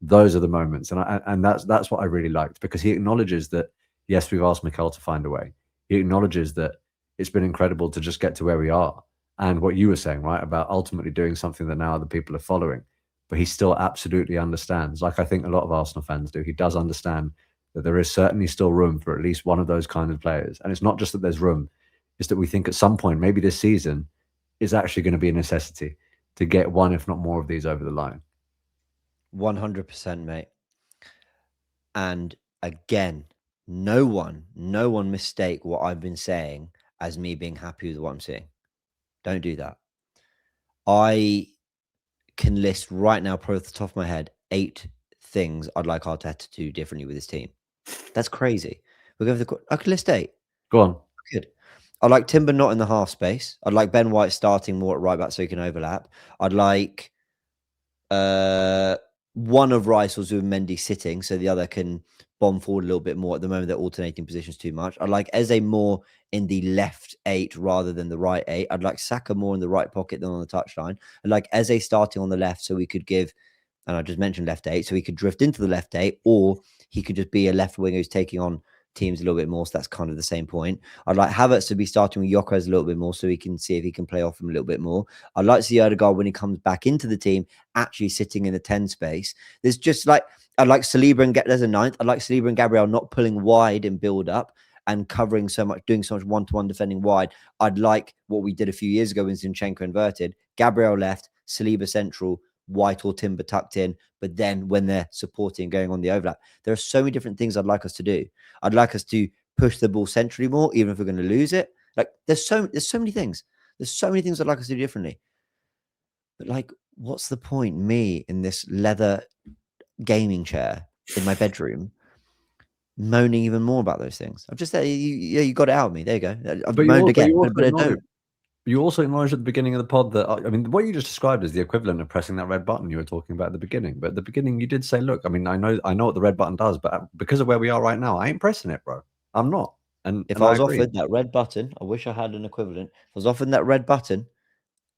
Those are the moments. And that's what I really liked, because he acknowledges that, yes, we've asked Mikel to find a way. He acknowledges that it's been incredible to just get to where we are. And what you were saying, right, about ultimately doing something that now other people are following. But he still absolutely understands, like I think a lot of Arsenal fans do, he does understand that there is certainly still room for at least one of those kind of players. And it's not just that there's room, it's that we think at some point, maybe this season, is actually going to be a necessity to get one, if not more, of these over the line. 100%, mate. And again, no one mistake what I've been saying as me being happy with what I'm seeing. Don't do that. I can list right now, probably off the top of my head, 8 things I'd like Arteta to do differently with his team. That's crazy. We're going for I could list 8. Go on. Good. I'd like Timber not in the half space. I'd like Ben White starting more at right back so he can overlap. I'd like one of Rice or Mendy sitting so the other can bomb forward a little bit more. At the moment, they're alternating positions too much. I'd like Eze more in the left 8 rather than the right 8. I'd like Saka more in the right pocket than on the touchline. I'd like Eze starting on the left so we could give, and I just mentioned left 8, so he could drift into the left 8, or he could just be a left winger who's taking on teams a little bit more. So that's kind of the same point. I'd like Havertz to be starting with Gyökeres a little bit more so he can see if he can play off him a little bit more. I'd like to see Odegaard, when he comes back into the team, actually sitting in the 10 space. There's just like, I'd like Saliba and there's a 9th. I'd like Saliba and Gabriel not pulling wide in build up and covering so much, doing so much one-to-one defending wide. I'd like what we did a few years ago when Zinchenko inverted. Gabriel left, Saliba central, White or Timber tucked in, but then when they're supporting going on the overlap, there are so many different things I'd like us to do. I'd like us to push the ball centrally more, even if we're going to lose it. Like there's so many things. There's so many things I'd like us to do differently. But like, what's the point? Me in this leather gaming chair in my bedroom, moaning even more about those things. I've just said, you got it out of me. There you go. I've moaned again, but I don't. You also acknowledged at the beginning of the pod that, I mean, what you just described is the equivalent of pressing that red button you were talking about at the beginning. But at the beginning, you did say, look, I mean, I know what the red button does, but because of where we are right now, I ain't pressing it, bro. I'm not. And if I was offered that red button, I wish I had an equivalent. If I was offered that red button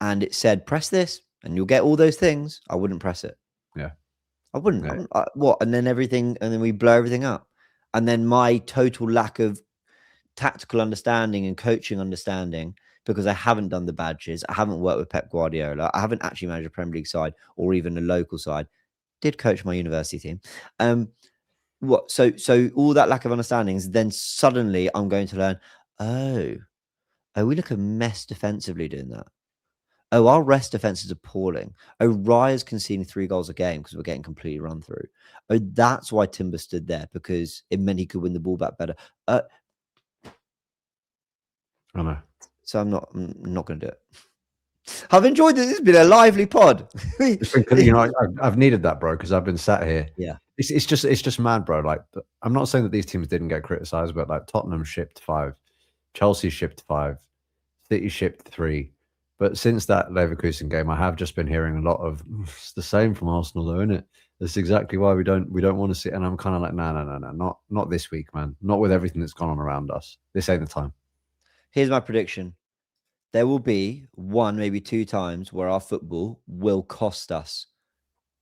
and it said, press this and you'll get all those things, I wouldn't press it. Yeah. I wouldn't. Yeah. What? And then we blow everything up. And then my total lack of tactical understanding and coaching understanding, because I haven't done the badges, I haven't worked with Pep Guardiola, I haven't actually managed a Premier League side or even a local side. Did coach my university team. So all that lack of understanding is then suddenly I'm going to learn, we look a mess defensively doing that. Oh, our rest defense is appalling. Oh, Raya's conceding 3 goals a game because we're getting completely run through. Oh, that's why Timber stood there, because it meant he could win the ball back better. I know. So I'm not going to do it. I've enjoyed this. It's been a lively pod. I've needed that, bro, because I've been sat here. Yeah. It's just mad, bro. Like, I'm not saying that these teams didn't get criticised, but like Tottenham shipped 5, Chelsea shipped 5, City shipped 3. But since that Leverkusen game, I have just been hearing a lot of it's the same from Arsenal, though, isn't it? That's exactly why we don't want to see. And I'm kind of like, no, not this week, man. Not with everything that's gone on around us. This ain't the time. Here's my prediction. There will be 1, maybe 2 times where our football will cost us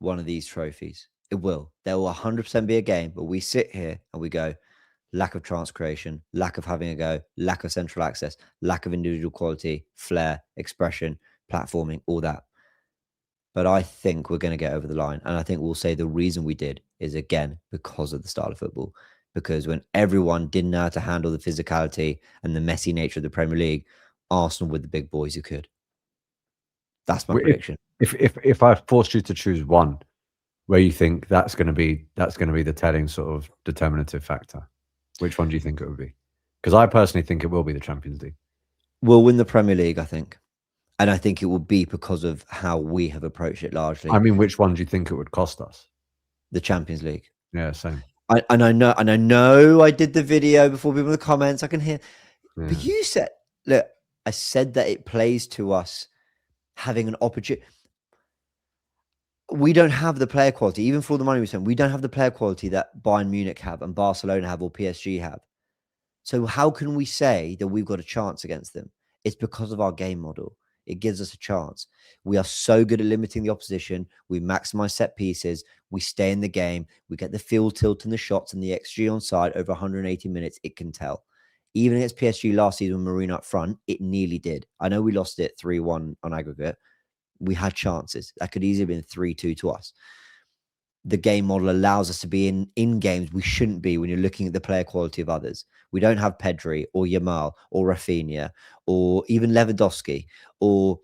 one of these trophies. It will. There will 100% be a game, but we sit here and we go, lack of chance creation, lack of having a go, lack of central access, lack of individual quality, flair, expression, platforming, all that. But I think we're going to get over the line. And I think we'll say the reason we did is, again, because of the style of football. Because when everyone didn't know how to handle the physicality and the messy nature of the Premier League, Arsenal were the big boys who could. That's my prediction. If I forced you to choose one where you think that's going to be the telling sort of determinative factor, which one do you think it would be? Because I personally think it will be the Champions League. We'll win the Premier League, I think. And I think it will be because of how we have approached it largely. I mean, which one do you think it would cost us? The Champions League. Yeah, same. I know I did the video before people in the comments. I can hear, but Yeah. you said, look, I said that it plays to us having an opportunity. We don't have the player quality, even for all the money we spend. We don't have the player quality that Bayern Munich have and Barcelona have or PSG have. So how can we say that we've got a chance against them? It's because of our game model. It gives us a chance. We are so good at limiting the opposition. We maximize set pieces. We stay in the game. We get the field tilt and the shots and the XG on side over 180 minutes. It can tell. Even against PSG last season, Marino up front, it nearly did. I know we lost it 3-1 on aggregate. We had chances. That could easily have been 3-2 to us. The game model allows us to be in games we shouldn't be when you're looking at the player quality of others. We don't have Pedri or Yamal or Rafinha or even Lewandowski or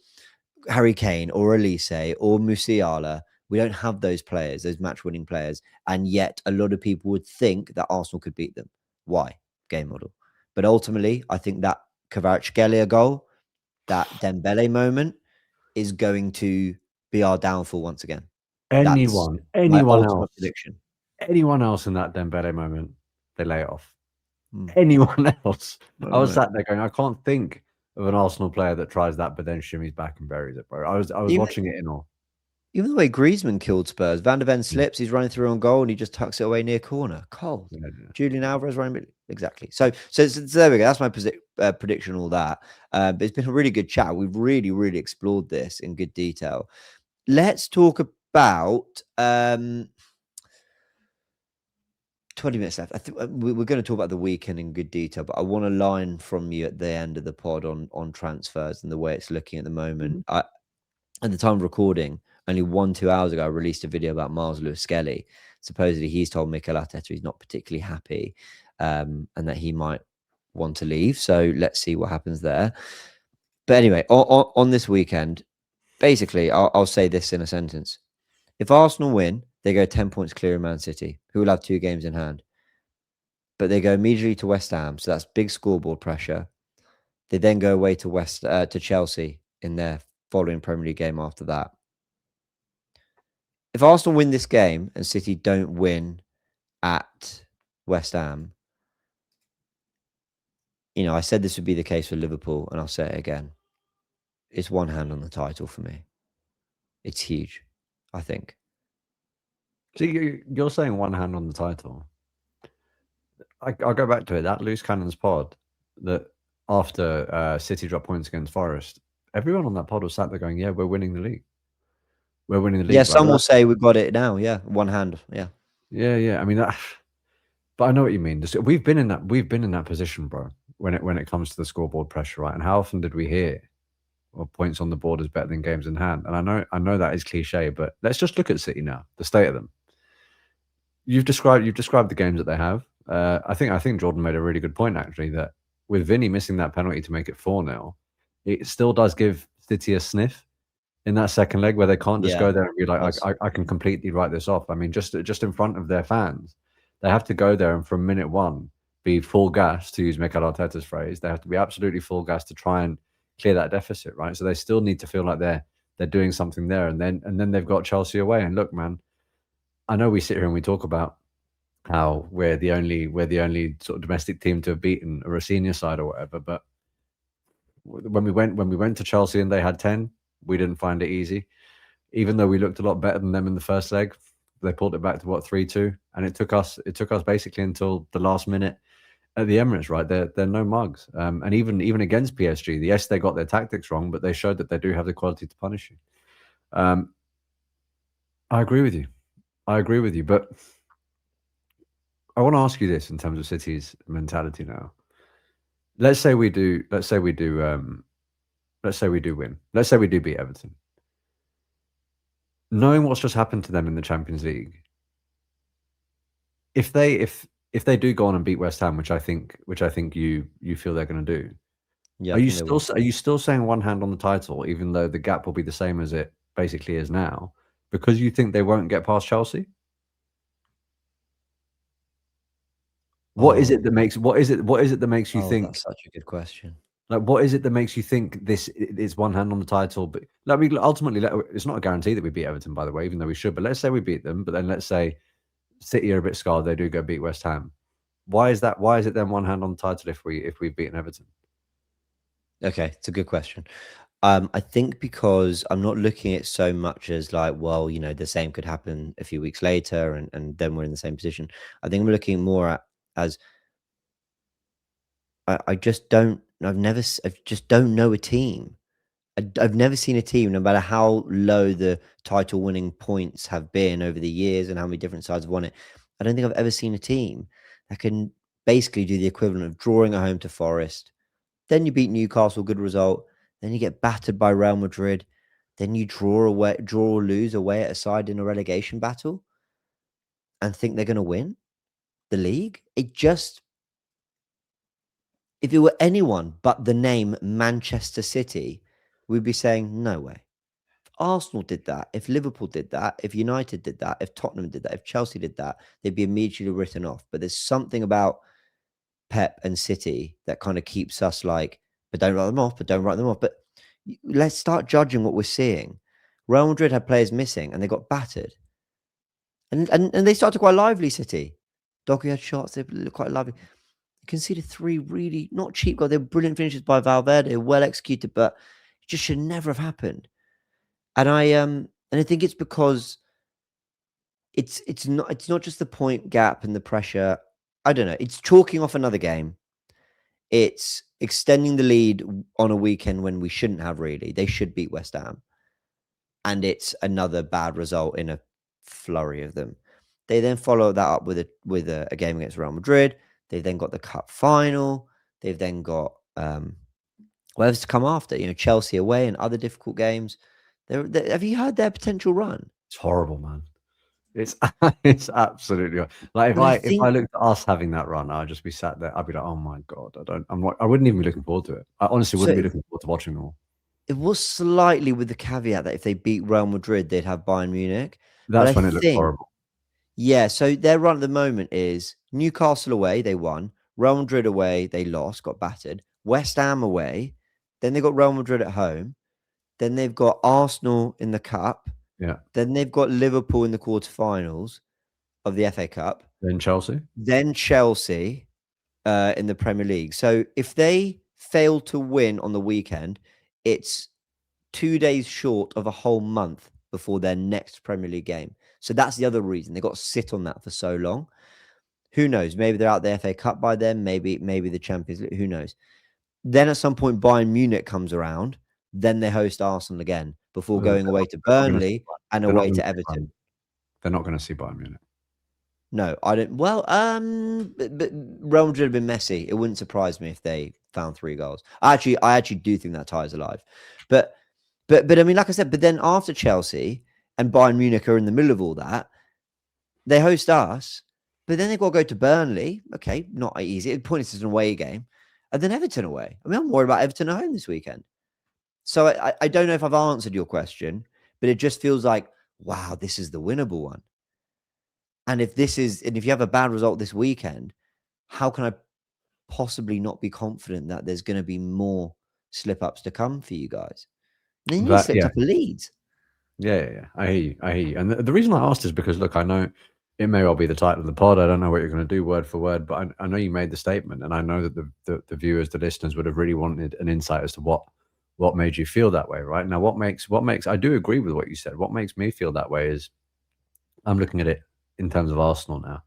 Harry Kane or Elise or Musiala. We don't have those players, those match-winning players, and yet a lot of people would think that Arsenal could beat them. Why? Game model. But ultimately, I think that Kvaratskhelia goal, that Dembele moment, is going to be our downfall once again. That's my ultimate prediction. Anyone else in that Dembele moment, they lay it off. Anyone else? I was sat there going, I can't think of an Arsenal player that tries that, but then shimmies back and buries it, bro. I was watching it in awe. Even the way Griezmann killed Spurs, Van der Ven slips, he's running through on goal, and he just tucks it away near corner. Cold. Yeah. Julian Alvarez running exactly. So there we go. That's my prediction. All that. But it's been a really good chat. We've really explored this in good detail. Let's talk about 20 minutes left. I think we're going to talk about the weekend in good detail, but I want a line from you at the end of the pod on transfers and the way it's looking at the moment. At the time of recording, only 1-2 hours ago, I released a video about Miles Lewis-Skelly. Supposedly, he's told Mikel Arteta he's not particularly happy and that he might want to leave. So let's see what happens there. But anyway, on this weekend, basically, I'll say this in a sentence. If Arsenal win, they go 10 points clear of Man City, who will have 2 games in hand. But they go immediately to West Ham, so that's big scoreboard pressure. They then go away to Chelsea in their following Premier League game after that. If Arsenal win this game and City don't win at West Ham, I said this would be the case for Liverpool, and I'll say it again. It's one hand on the title for me. It's huge, I think. So you're saying one hand on the title. I'll go back to it. That Loose Cannons pod, that after City dropped points against Forest, everyone on that pod was sat there going, yeah, we're winning the league. We're winning the league. Yeah, some will say we've got it now. Yeah, one hand. Yeah. Yeah. I mean, but I know what you mean. We've been in that position, bro, when it comes to the scoreboard pressure, right? And how often did we hear, well, points on the board is better than games in hand? And I know that is cliche, but let's just look at City now, the state of them. You've described the games that they have. I think Jordan made a really good point, actually, that with Vinny missing that penalty to make it 4-0, it still does give City a sniff in that second leg where they can't just go there and be like, I can completely write this off. I mean, just in front of their fans, they have to go there and from minute one be full gas, to use Mikel Arteta's phrase. They have to be absolutely full gas to try and clear that deficit, right? So they still need to feel like they're doing something there, and then they've got Chelsea away. And look, man, I know we sit here and we talk about how we're the only sort of domestic team to have beaten a Rosinha side or whatever, but when we went to Chelsea and they had 10, we didn't find it easy. Even though we looked a lot better than them in the first leg, they pulled it back to 3-2, and it took us basically until the last minute at the Emirates, right? They're no mugs, and even against PSG, yes, they got their tactics wrong, but they showed that they do have the quality to punish you. I agree with you, but I want to ask you this in terms of City's mentality now. Let's say we do win. Let's say we do beat Everton. Knowing what's just happened to them in the Champions League, if they do go on and beat West Ham, which I think you feel they're going to do, Yeah. Are you still saying one hand on the title, even though the gap will be the same as it basically is now, because you think they won't get past Chelsea? What is it that makes you think? That's such a good question. Like, what is it that makes you think this is one hand on the title? But like, ultimately, it's not a guarantee that we beat Everton, by the way, even though we should. But let's say we beat them. But then let's say City are a bit scarred. They do go beat West Ham. Why is that? Why is it then one hand on the title if we've beaten Everton? Okay, it's a good question. I think because I'm not looking at it so much as like, well, you know, the same could happen a few weeks later, and then we're in the same position. I think I'm looking more at as I just don't. I just don't know a team. I've never seen a team, no matter how low the title winning points have been over the years and how many different sides have won it. I don't think I've ever seen a team that can basically do the equivalent of drawing at home to Forest. Then you beat Newcastle, good result. Then you get battered by Real Madrid. Then you draw or lose away at a side in a relegation battle and think they're going to win the league. It just, if it were anyone but the name Manchester City, we'd be saying, no way. If Arsenal did that, if Liverpool did that, if United did that, if Tottenham did that, if Chelsea did that, they'd be immediately written off. But there's something about Pep and City that kind of keeps us like, but don't write them off, but don't write them off. But let's start judging what we're seeing. Real Madrid had players missing and they got battered. And they started quite lively, City. Doggy had shots, they looked quite lively. Conceded 3 really not cheap goals. They were brilliant finishes by Valverde, well executed, but it just should never have happened. And I think it's because it's not just the point gap and the pressure. I don't know. It's chalking off another game. It's extending the lead on a weekend when we shouldn't have really. They should beat West Ham. And it's another bad result in a flurry of them. They then follow that up with a game against Real Madrid. They've then got the cup final. They've then got whatever's to come after. You know, Chelsea away and other difficult games. Have you heard their potential run? It's horrible, man. It's it's absolutely like if I looked at us having that run, I'd just be sat there. I'd be like, oh my god, I wouldn't even be looking forward to it. I honestly wouldn't be looking forward to watching them all. It was slightly with the caveat that if they beat Real Madrid, they'd have Bayern Munich. That's when it looked horrible. Yeah, so their run at the moment is Newcastle away, they won. Real Madrid away, they lost, got battered. West Ham away, then they got Real Madrid at home. Then they've got Arsenal in the cup. Yeah. Then they've got Liverpool in the quarterfinals of the FA Cup. Then Chelsea. Then Chelsea in the Premier League. So if they fail to win on the weekend, it's 2 days short of a whole month before their next Premier League game. So that's the other reason they got to sit on that for so long. Who knows? Maybe they're out the FA Cup by then. Maybe the Champions League. Who knows? Then at some point, Bayern Munich comes around. Then they host Arsenal again before going away to Burnley and away to Everton. They're not going to see Bayern Munich. No, I don't. Well, but Real Madrid have been messy. It wouldn't surprise me if they found 3 goals. I actually do think that tie is alive. But I mean, like I said, but then after Chelsea and Bayern Munich are in the middle of all that, they host us, but then they've got to go to Burnley. Okay, not easy. The point is it's an away game. And then Everton away. I mean, I'm worried about Everton at home this weekend. So I don't know if I've answered your question, but it just feels like, wow, this is the winnable one. And if you have a bad result this weekend, how can I possibly not be confident that there's going to be more slip-ups to come for you guys? And then you slipped up a Leeds. Yeah. I hear you. And the reason I asked is because, look, I know it may well be the title of the pod. I don't know what you're going to do word for word, but I know you made the statement, and I know that the viewers, the listeners would have really wanted an insight as to what made you feel that way, right? Now, what makes I do agree with what you said. What makes me feel that way is I'm looking at it in terms of Arsenal now.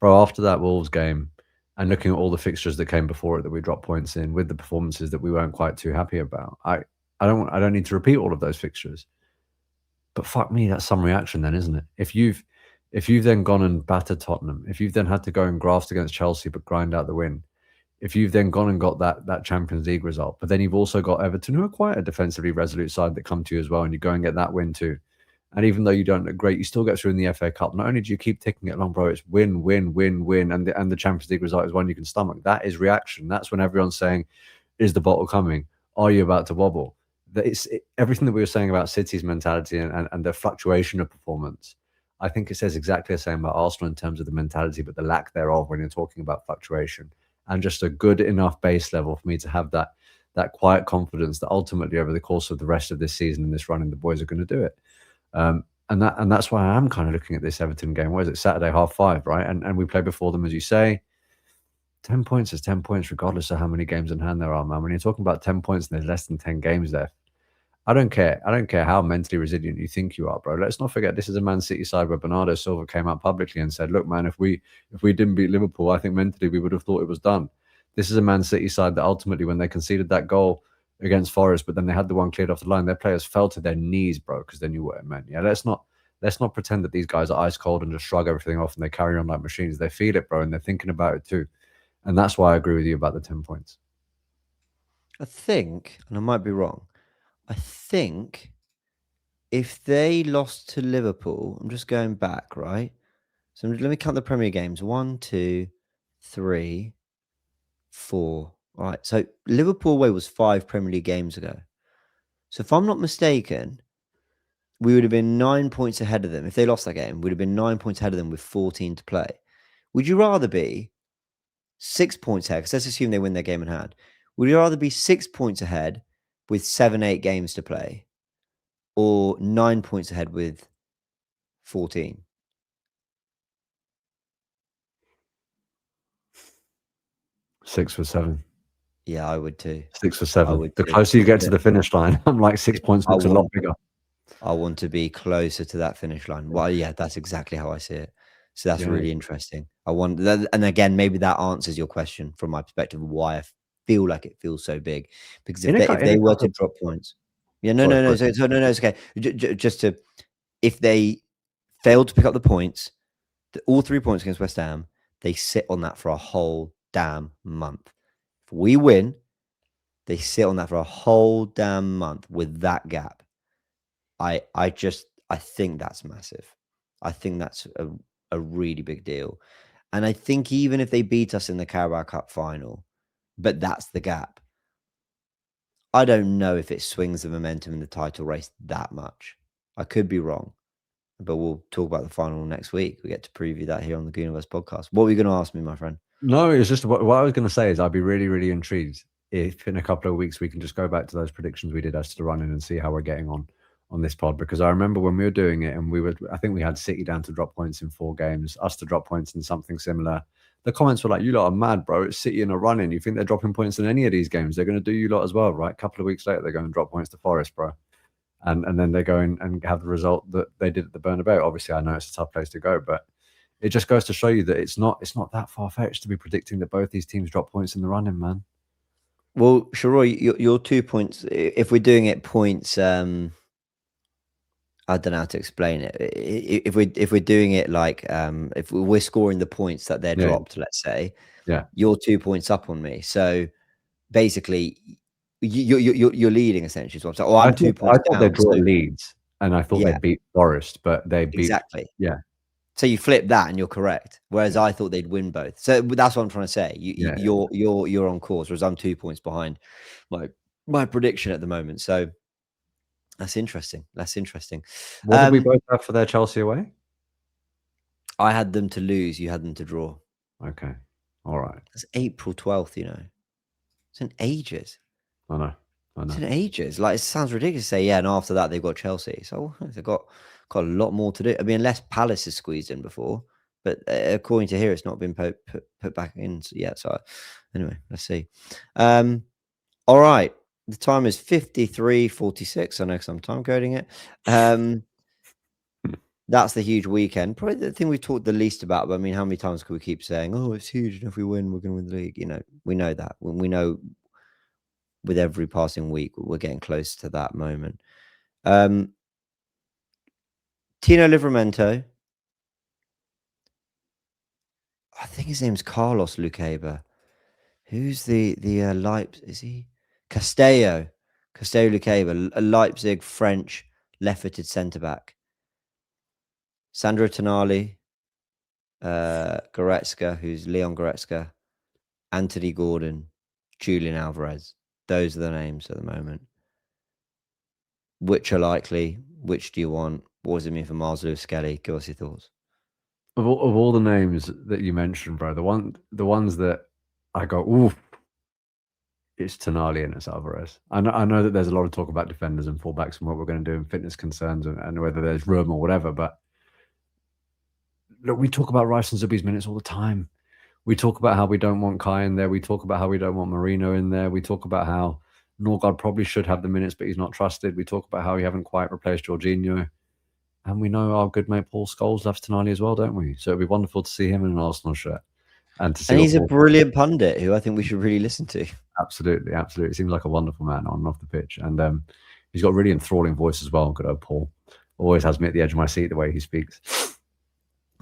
Bro, after that Wolves game and looking at all the fixtures that came before it that we dropped points in with the performances that we weren't quite too happy about, I don't need to repeat all of those fixtures. But fuck me, that's some reaction then, isn't it? If you've then gone and battered Tottenham, if you've then had to go and graft against Chelsea but grind out the win, if you've then gone and got that Champions League result, but then you've also got Everton, who are quite a defensively resolute side that come to you as well, and you go and get that win too. And even though you don't look great, you still get through in the FA Cup. Not only do you keep ticking it along, bro, it's win, win, win, win, and the Champions League result is one you can stomach. That is reaction. That's when everyone's saying, is the bottle coming? Are you about to wobble? Everything that we were saying about City's mentality and the fluctuation of performance, I think it says exactly the same about Arsenal in terms of the mentality, but the lack thereof when you're talking about fluctuation, and just a good enough base level for me to have that that quiet confidence that ultimately over the course of the rest of this season and this running, the boys are going to do it. And that's why I am kind of looking at this Everton game. Where is it? Saturday, 5:30, right? And we play before them, as you say. 10 points is 10 points, regardless of how many games in hand there are, man. When you're talking about 10 points and there's less than 10 games left, I don't care. I don't care how mentally resilient you think you are, bro. Let's not forget this is a Man City side where Bernardo Silva came out publicly and said, "Look, man, if we didn't beat Liverpool, I think mentally we would have thought it was done." This is a Man City side that ultimately, when they conceded that goal against Forest, but then they had the one cleared off the line, their players fell to their knees, bro, because they knew what it meant. Yeah, let's not pretend that these guys are ice cold and just shrug everything off and they carry on like machines. They feel it, bro, and they're thinking about it too. And that's why I agree with you about the 10 points. I think, and I might be wrong, I think if they lost to Liverpool, I'm just going back, right? So let me count the Premier games. 1, 2, 3, 4. All right. So Liverpool away was 5 Premier League games ago. So if I'm not mistaken, we would have been 9 points ahead of them. If they lost that game, we'd have been 9 points ahead of them with 14 to play. Would you rather be 6 points ahead? Because let's assume they win their game in hand. Would you rather be 6 points ahead with 7, 8 games to play, or 9 points ahead with 14? Six for 7. Yeah, I would too. 6 for I 7. would The too. closer you get to the finish line, I'm like 6 points I looks a lot want bigger. I want to be closer to that finish line. Well, yeah, that's exactly how I see it. So that's Yeah. really interesting. I want that, and again, maybe that answers your question from my perspective of why I feel like it feels so big. Because if they were to drop points, yeah, no, Sorry, no, no, sorry. no, it's okay. Just to, if they failed to pick up the points, all 3 points against West Ham, they sit on that for a whole damn month. If we win, they sit on that for a whole damn month with that gap. I think that's massive. I think that's a really big deal. And I think even if they beat us in the Carabao Cup final, but that's the gap, I don't know if it swings the momentum in the title race that much. I could be wrong, but we'll talk about the final next week. We get to preview that here on the Goonerverse podcast. What were you going to ask me, my friend? No, it's just what I was going to say is I'd be really, really intrigued if in a couple of weeks we can just go back to those predictions we did as to the running and see how we're getting on this pod. Because I remember when we were doing it and I think we had City down to drop points in 4 games, us to drop points in something similar. The comments were like, "You lot are mad, bro. It's City in a running. You think they're dropping points in any of these games? They're going to do you lot as well, right?" A couple of weeks later, they're going to drop points to Forest, bro. And then they go in and have the result that they did at the Bernabeu. Obviously, I know it's a tough place to go, but it just goes to show you that it's not that far-fetched to be predicting that both these teams drop points in the running, man. Well, Sheroy, your 2 points, if we're doing it points, I don't know how to explain it. If we're doing it like if we're scoring the points that they're dropped, let's say, you're 2 points up on me. So basically, you're leading essentially. So I'm saying, I'm 2 points I thought they down. draw So Leeds, and I thought they beat Forest, but they beat exactly. Yeah. So you flip that, and you're correct. Whereas I thought they'd win both. So that's what I'm trying to say. You're on course, whereas I'm 2 points behind my prediction at the moment. So that's interesting. That's interesting. What did we both have for their Chelsea away? I had them to lose. You had them to draw. Okay. All right. It's April 12th, It's in ages. I know. It's in ages. Like, it sounds ridiculous to say, yeah, and after that, they've got Chelsea. So they've got a lot more to do. I mean, unless Palace is squeezed in before. But according to here, it's not been put back in yet. So anyway, let's see. All right. The time is 53:46. I know because I'm time coding it. That's the huge weekend. Probably the thing we talked the least about. But I mean, how many times can we keep saying, "Oh, it's huge, and if we win, we're going to win the league"? We know that. We know with every passing week, we're getting close to that moment. Tino Livramento. I think his name's Carlos Luqueba. Who's the Leipzig? Is he Castello Luqueba, a Leipzig French left-footed centre back. Sandro Tonali, Goretzka, who's Leon Goretzka, Anthony Gordon, Julian Alvarez. Those are the names at the moment. Which are likely? Which do you want? What does it mean for Miles Lewis-Skelly? Give us your thoughts. Of all the names that you mentioned, bro, the ones that I go, ooh, it's Tonali and it's Alvarez. I know that there's a lot of talk about defenders and fullbacks and what we're going to do and fitness concerns and whether there's room or whatever. But look, we talk about Rice and Zubi's minutes all the time. We talk about how we don't want Kai in there. We talk about how we don't want Marino in there. We talk about how Norgard probably should have the minutes, but he's not trusted. We talk about how we haven't quite replaced Jorginho. And we know our good mate Paul Scholes loves Tonali as well, don't we? So it'd be wonderful to see him in an Arsenal shirt and to see. And he's a brilliant pundit who I think we should really listen to. Absolutely, absolutely. Seems like a wonderful man on and off the pitch. And he's got a really enthralling voice as well. Good old Paul. Always has me at the edge of my seat the way he speaks.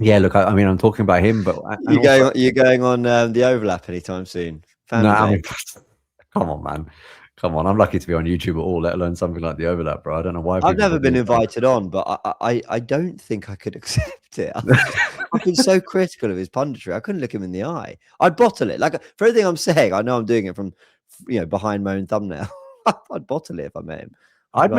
Yeah, look, I mean, I'm talking about him, but you're going on the overlap anytime soon. No, I mean, come on, man. Come on. I'm lucky to be on YouTube at all, let alone something like the overlap, bro. I don't know why. I've never been invited on, but I don't think I could accept it. I've been so critical of his punditry. I couldn't look him in the eye. I'd bottle it. Like, for everything I'm saying, I know I'm doing it from, behind my own thumbnail. I'd bottle it if I met him. I would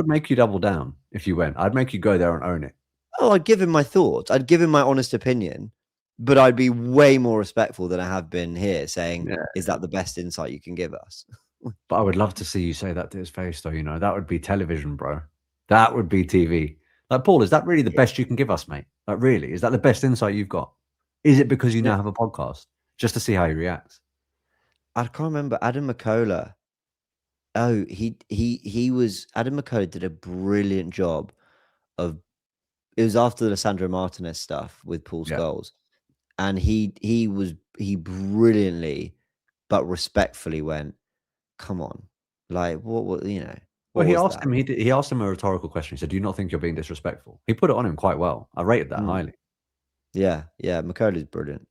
make you double down if you went. I'd make you go there and own it. Oh, I'd give him my thoughts. I'd give him my honest opinion, but I'd be way more respectful than I have been here, saying, "Is that the best insight you can give us?" But I would love to see you say that to his face, though. That would be television, bro. That would be TV. Like, Paul, is that really the best you can give us, mate? Like, really? Is that the best insight you've got? Is it because you now have a podcast? Just to see how he reacts. I can't remember. Adam McCullough. Oh, Adam McCullough did a brilliant job of. It was after the Sandro Martinez stuff with Paul Scholes, and he brilliantly, but respectfully went, "Come on, like what Well, he asked him. He asked him a rhetorical question. He said, "Do you not think you're being disrespectful?" He put it on him quite well. I rated that highly. Yeah, McCullough's brilliant.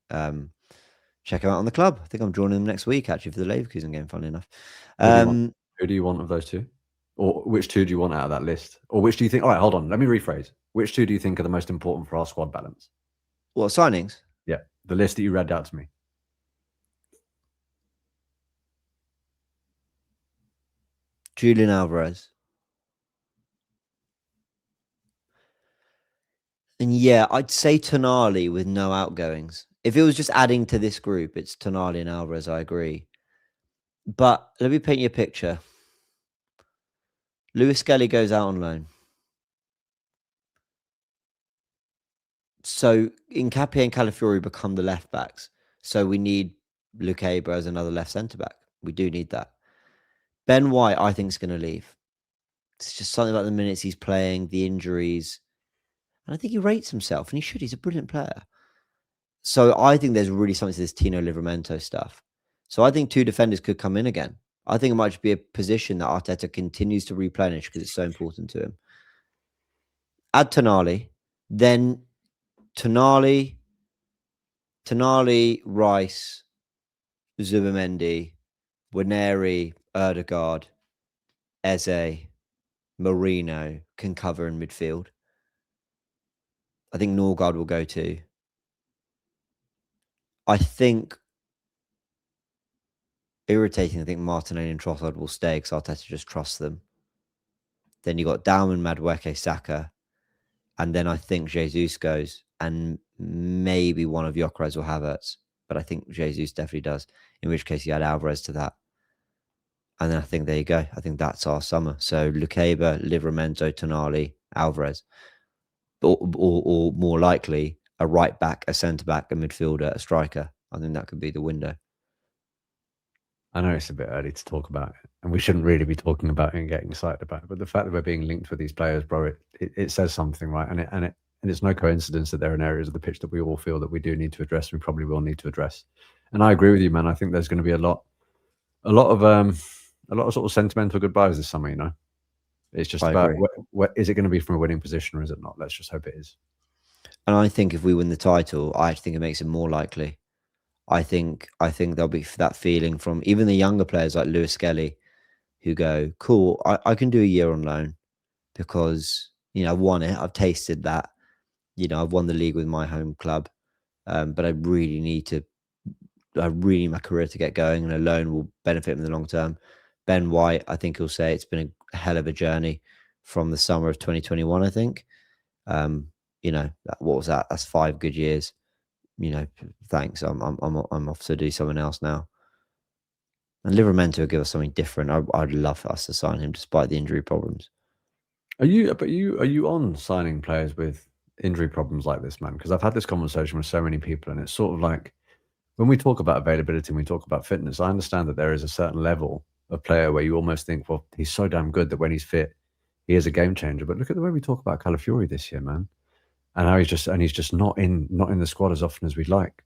Check him out on the club. I think I'm joining them next week actually for the Leverkusen game. Funny enough. Who do you want of those two? Or which two do you want out of that list? Or which do you think? All right, hold on. Let me rephrase. Which two do you think are the most important for our squad balance? What, signings? Yeah, the list that you read out to me. Julian Alvarez. And yeah, I'd say Tonali with no outgoings. If it was just adding to this group, it's Tonali and Alvarez, I agree. But let me paint you a picture. Lewis Skelly goes out on loan. So Nkapie and Calafiori become the left backs. So we need Lukeba as another left centre back. We do need that. Ben White, I think, is going to leave. It's just something about the minutes he's playing, the injuries. And I think he rates himself, and he should. He's a brilliant player. So I think there's really something to this Tino Livramento stuff. So I think two defenders could come in again. I think it might just be a position that Arteta continues to replenish because it's so important to him. Add Tonali, then Tonali, Rice, Zubimendi, Waneri, Erdegaard, Eze, Marino can cover in midfield. I think Norgard will go too. I think irritating. I think Martinelli and Trossard will stay because Arteta just trusts them. Then you got Dalman, Madueke, Saka, and then I think Jesus goes, and maybe one of Gyökeres or Havertz, but I think Jesus definitely does. In which case, you add Alvarez to that, and then I think there you go. I think that's our summer. So Lukeba, Livramento, Tonali, Alvarez, or more likely a right back, a centre back, a midfielder, a striker. I think that could be the window. I know it's a bit early to talk about it, and we shouldn't really be talking about it and getting excited about it. But the fact that we're being linked with these players, bro, it says something, right? And it's no coincidence that they're in areas of the pitch that we all feel that we do need to address. We probably will need to address. And I agree with you, man. I think there's going to be a lot of sort of sentimental goodbyes this summer. It's just about what is it going to be from a winning position or is it not? Let's just hope it is. And I think if we win the title, I think it makes it more likely. I think there'll be that feeling from even the younger players like Lewis Skelly who go, cool, I can do a year on loan because, I've won it. I've tasted that. I've won the league with my home club. But I really need my career to get going, and a loan will benefit me in the long term. Ben White, I think he'll say it's been a hell of a journey from the summer of 2021, I think. What was that? That's 5 good years. Thanks. I'm off to do something else now. And Livramento will give us something different. I'd love us to sign him despite the injury problems. Are you on signing players with injury problems like this, man? Because I've had this conversation with so many people, and it's sort of like when we talk about availability and we talk about fitness, I understand that there is a certain level of player where you almost think, well, he's so damn good that when he's fit, he is a game changer. But look at the way we talk about Calafiori this year, man, and how he's just not in the squad as often as we'd like.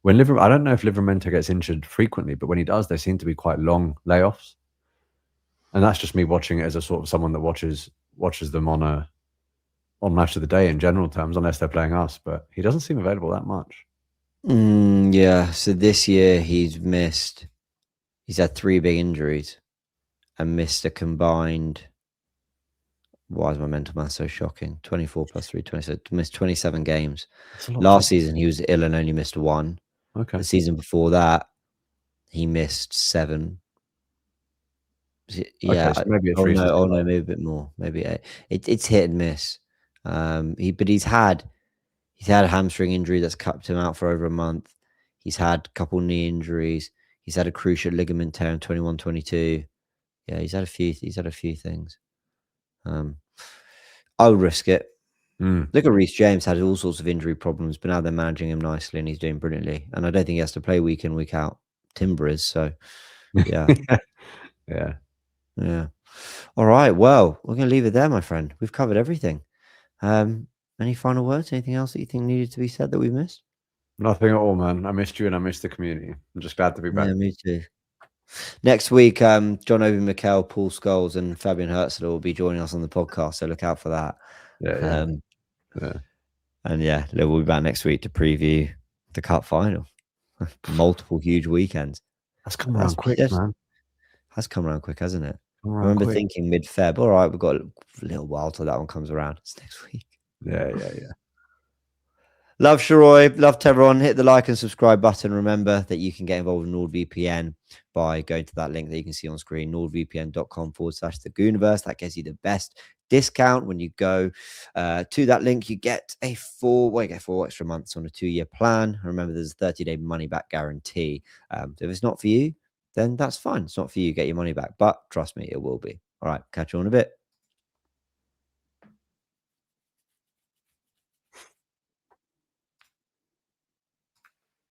When I don't know if Livramento gets injured frequently, but when he does, they seem to be quite long layoffs. And that's just me watching it as a sort of someone that watches them on match of the day in general terms, unless they're playing us. But he doesn't seem available that much. Yeah. So this year he's had 3 big injuries and missed a combined. Why is my mental math so shocking? 24 plus 3, 27. Missed 27 games. Last season he was ill and only missed 1. Okay. The season before that, he missed 7. Yeah. Okay, so maybe it's no, maybe a bit more. Maybe 8. It's hit and miss. He's had a hamstring injury that's kept him out for over a month. He's had a couple knee injuries. He's had a cruciate ligament tear in 21-22. Yeah, he's had a few things. I'll risk it. Look at Reece James, had all sorts of injury problems, but now they're managing him nicely and he's doing brilliantly. And I don't think he has to play week in, week out. Timber is, so yeah. Yeah. All right. Well, we're going to leave it there, my friend. We've covered everything. Any final words? Anything else that you think needed to be said that we missed? Nothing at all, man. I missed you and I missed the community. I'm just glad to be back. Yeah, me too. Next week, John Obi Mikel, Paul Scholes, and Fabian Herzler will be joining us on the podcast, so look out for that. Yeah. And yeah, we'll be back next week to preview the cup final. Multiple huge weekends. That's come around quick, man. Has come around quick, hasn't it? I remember thinking mid-Feb, all right, we've got a little while till that one comes around. It's next week. Yeah. Love Sheroy, love to everyone. Hit the like and subscribe button. Remember that you can get involved in NordVPN by going to that link that you can see on screen, nordvpn.com/the Goonerverse. That gives you the best discount. When you go to that link, you get 4 extra months on a 2-year plan. Remember, there's a 30-day money-back guarantee. So if it's not for you, then that's fine. It's not for you. Get your money back. But trust me, it will be. All right, catch you on a bit.